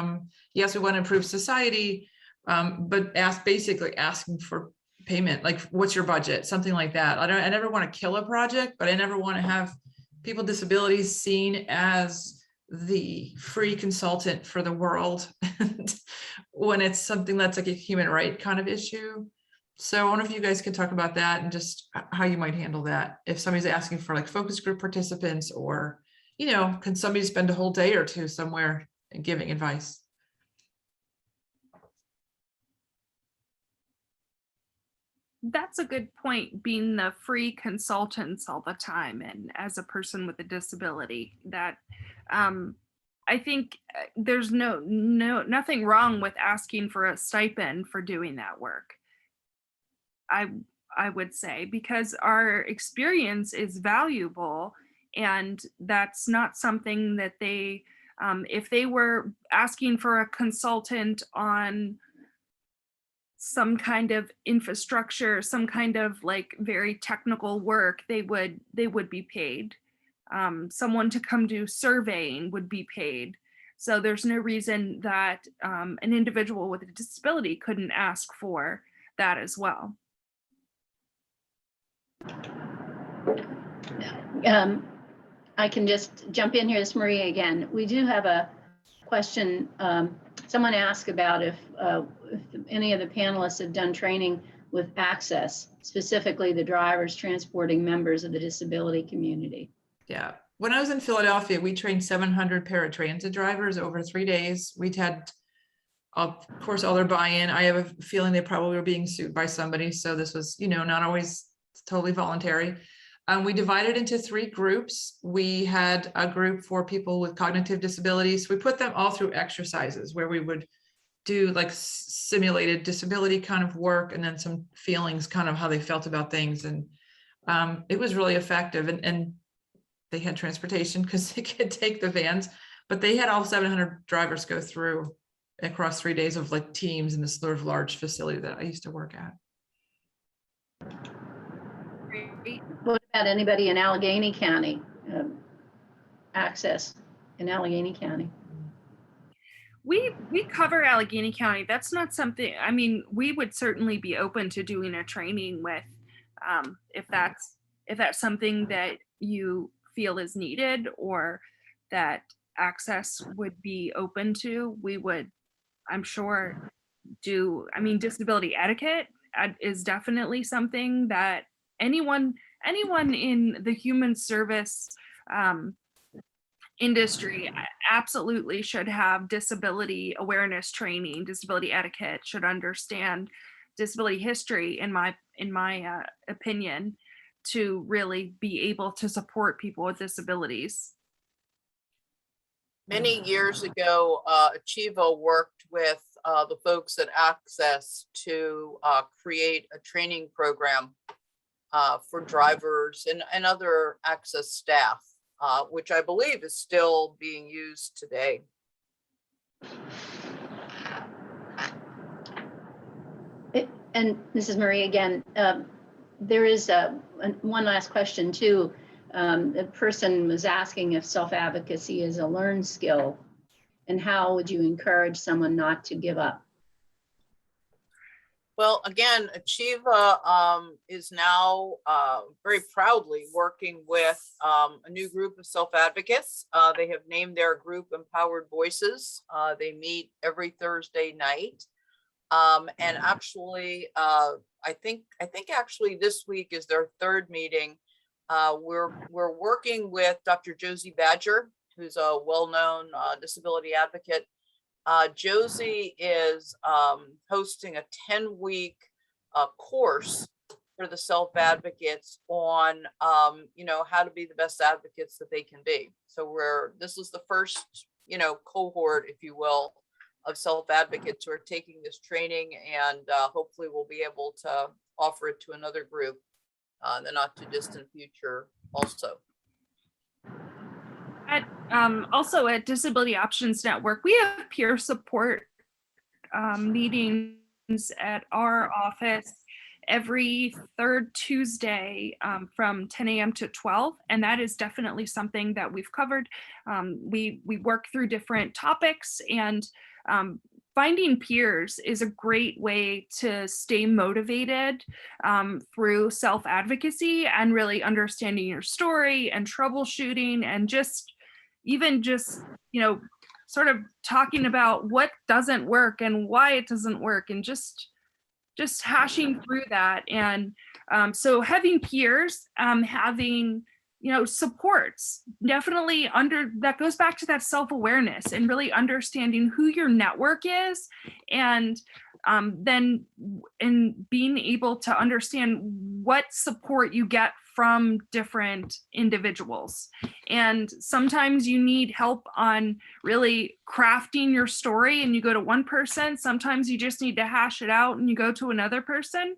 yes, we want to improve society, but basically asking for payment, like what's your budget, something like that. I never want to kill a project, but I never want to have people with disabilities seen as the free consultant for the world when it's something that's like a human right kind of issue. So I wonder if you guys could talk about that and just how you might handle that if somebody's asking for like focus group participants or can somebody spend a whole day or two somewhere and giving advice? That's a good point, being the free consultants all the time. And as a person with a disability, that I think there's nothing wrong with asking for a stipend for doing that work. I would say, because our experience is valuable, and that's not something that they, if they were asking for a consultant on some kind of infrastructure, some kind of like very technical work, they would be paid. Someone to come do surveying would be paid. So there's no reason that an individual with a disability couldn't ask for that as well. I can just jump in here. This is Maria again. We do have a question. Someone asked about if any of the panelists have done training with access, specifically the drivers transporting members of the disability community. Yeah. When I was in Philadelphia, we trained 700 paratransit drivers over 3 days. We'd had, of course, all their buy-in. I have a feeling they probably were being sued by somebody. So this was, not always totally voluntary. We divided into 3 groups. We had a group for people with cognitive disabilities. We put them all through exercises where we would do like simulated disability kind of work, and then some feelings, kind of how they felt about things. And it was really effective. And they had transportation because they could take the vans, but they had all 700 drivers go through across 3 days of like teams in this sort of large facility that I used to work at. Great. What about anybody in Allegheny County? Access in Allegheny County? We cover Allegheny County. That's not something, I mean, we would certainly be open to doing a training with, if that's something that you feel is needed or that access would be open to, we would, I'm sure, do. I mean, disability etiquette is definitely something that anyone in the human service industry absolutely should have disability awareness training, disability etiquette, should understand disability history, in my opinion, to really be able to support people with disabilities. Many years ago, Achieva worked with the folks at Access to create a training program for drivers and other Access staff, which I believe is still being used today. And this is Marie again. There is one last question too. The person was asking if self-advocacy is a learned skill, and how would you encourage someone not to give up? Well, again, Achieva is now very proudly working with a new group of self-advocates. They have named their group Empowered Voices. They meet every Thursday night. And actually, I think actually this week is their 3rd meeting. We're working with Dr. Josie Badger, who's a well-known disability advocate. Josie is hosting a 10-week course for the self-advocates on, how to be the best advocates that they can be. So this is the first, cohort, if you will, of self-advocates who are taking this training, and hopefully we'll be able to offer it to another group in the not too distant future also. Also at Disability Options Network, we have peer support meetings at our office every 3rd Tuesday from 10 a.m. to 12. And that is definitely something that we've covered. We work through different topics, and finding peers is a great way to stay motivated through self-advocacy and really understanding your story and troubleshooting, and even sort of talking about what doesn't work and why it doesn't work, and just hashing through that. And so having peers, having supports definitely that goes back to that self-awareness and really understanding who your network is, and then in being able to understand what support you get from different individuals. And sometimes you need help on really crafting your story and you go to one person. Sometimes you just need to hash it out and you go to another person.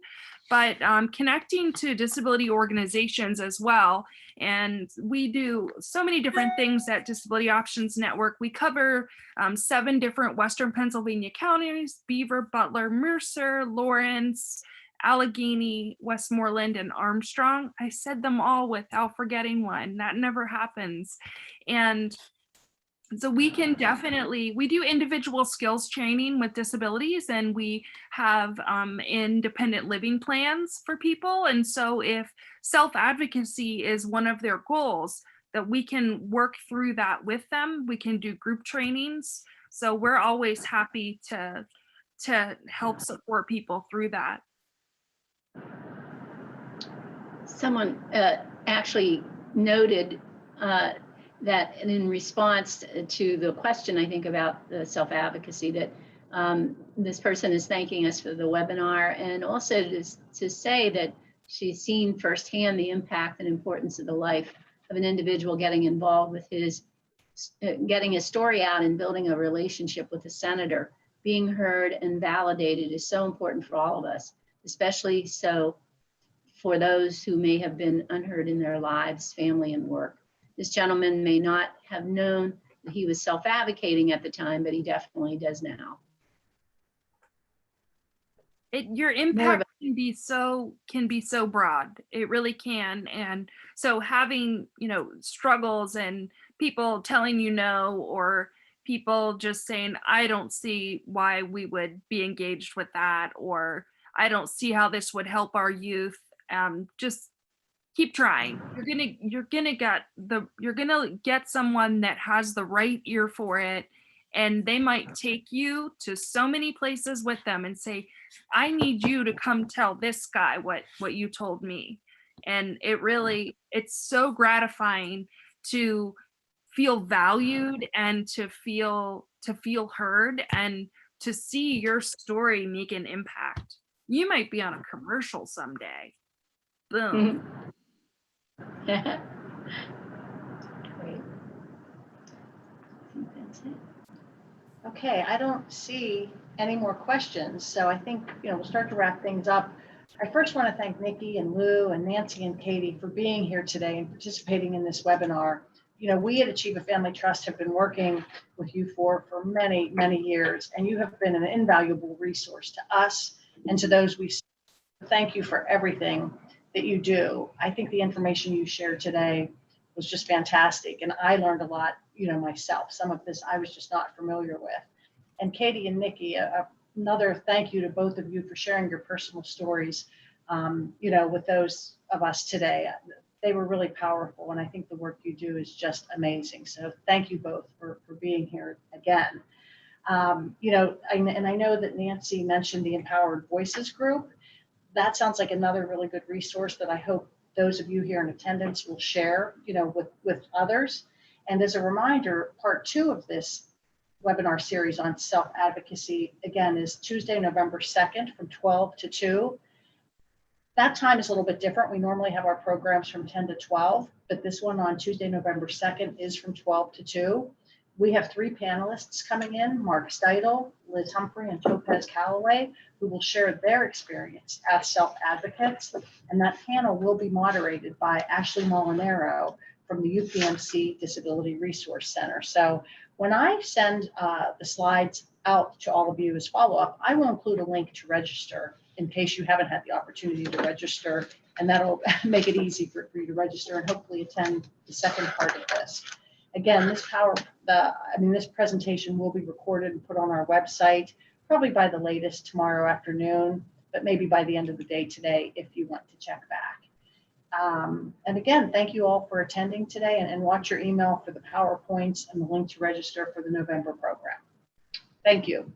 But connecting to disability organizations as well. And we do so many different things at Disability Options Network. We cover 7 different Western Pennsylvania counties: Beaver, Butler, Mercer, Lawrence, Allegheny, Westmoreland, and Armstrong. I said them all without forgetting one. That never happens. And so we can definitely, we do individual skills training with disabilities, and we have independent living plans for people. And so if self-advocacy is one of their goals, that we can work through that with them. We can do group trainings. So we're always happy to help support people through that. Someone actually noted that in response to the question, I think, about the self-advocacy, that this person is thanking us for the webinar, and also to say that she's seen firsthand the impact and importance of the life of an individual getting involved with getting his story out and building a relationship with a senator. Being heard and validated is so important for all of us, especially so for those who may have been unheard in their lives, family, and work. This gentleman may not have known that he was self-advocating at the time, but he definitely does now. Your impact can be so broad. It really can. And so having, struggles and people telling you no, or people just saying, I don't see why we would be engaged with that, or I don't see how this would help our youth. Just keep trying. You're gonna get someone that has the right ear for it, and they might take you to so many places with them and say, I need you to come tell this guy what you told me. And it's so gratifying to feel valued and to feel heard and to see your story make an impact. You might be on a commercial someday. Boom. Great. I think that's it. Okay, I don't see any more questions, so I think we'll start to wrap things up. I first want to thank Nikki and Lou and Nancy and Katie for being here today and participating in this webinar. We at Achieva Family Trust have been working with you for many, many years, and you have been an invaluable resource to us and to those we serve. Thank you for everything that you do. I think the information you shared today was just fantastic, and I learned a lot, myself. Some of this I was just not familiar with. And Katie and Nikki, another thank you to both of you for sharing your personal stories, with those of us today. They were really powerful, and I think the work you do is just amazing. So thank you both for being here again. And I know that Nancy mentioned the Empowered Voices group. That sounds like another really good resource that I hope those of you here in attendance will share, with others. And as a reminder, part 2 of this webinar series on self-advocacy, again, is Tuesday, November 2nd from 12 to 2. That time is a little bit different. We normally have our programs from 10 to 12, but this one on Tuesday, November 2nd is from 12 to 2. We have 3 panelists coming in: Mark Steidel, Liz Humphrey, and Topaz Calloway, who will share their experience as self-advocates. And that panel will be moderated by Ashley Molinaro from the UPMC Disability Resource Center. So when I send the slides out to all of you as follow-up, I will include a link to register in case you haven't had the opportunity to register, and that'll make it easy for you to register and hopefully attend the second part of this. Again, this presentation will be recorded and put on our website, probably by the latest tomorrow afternoon, but maybe by the end of the day today if you want to check back. And again, thank you all for attending today, and watch your email for the PowerPoints and the link to register for the November program. Thank you.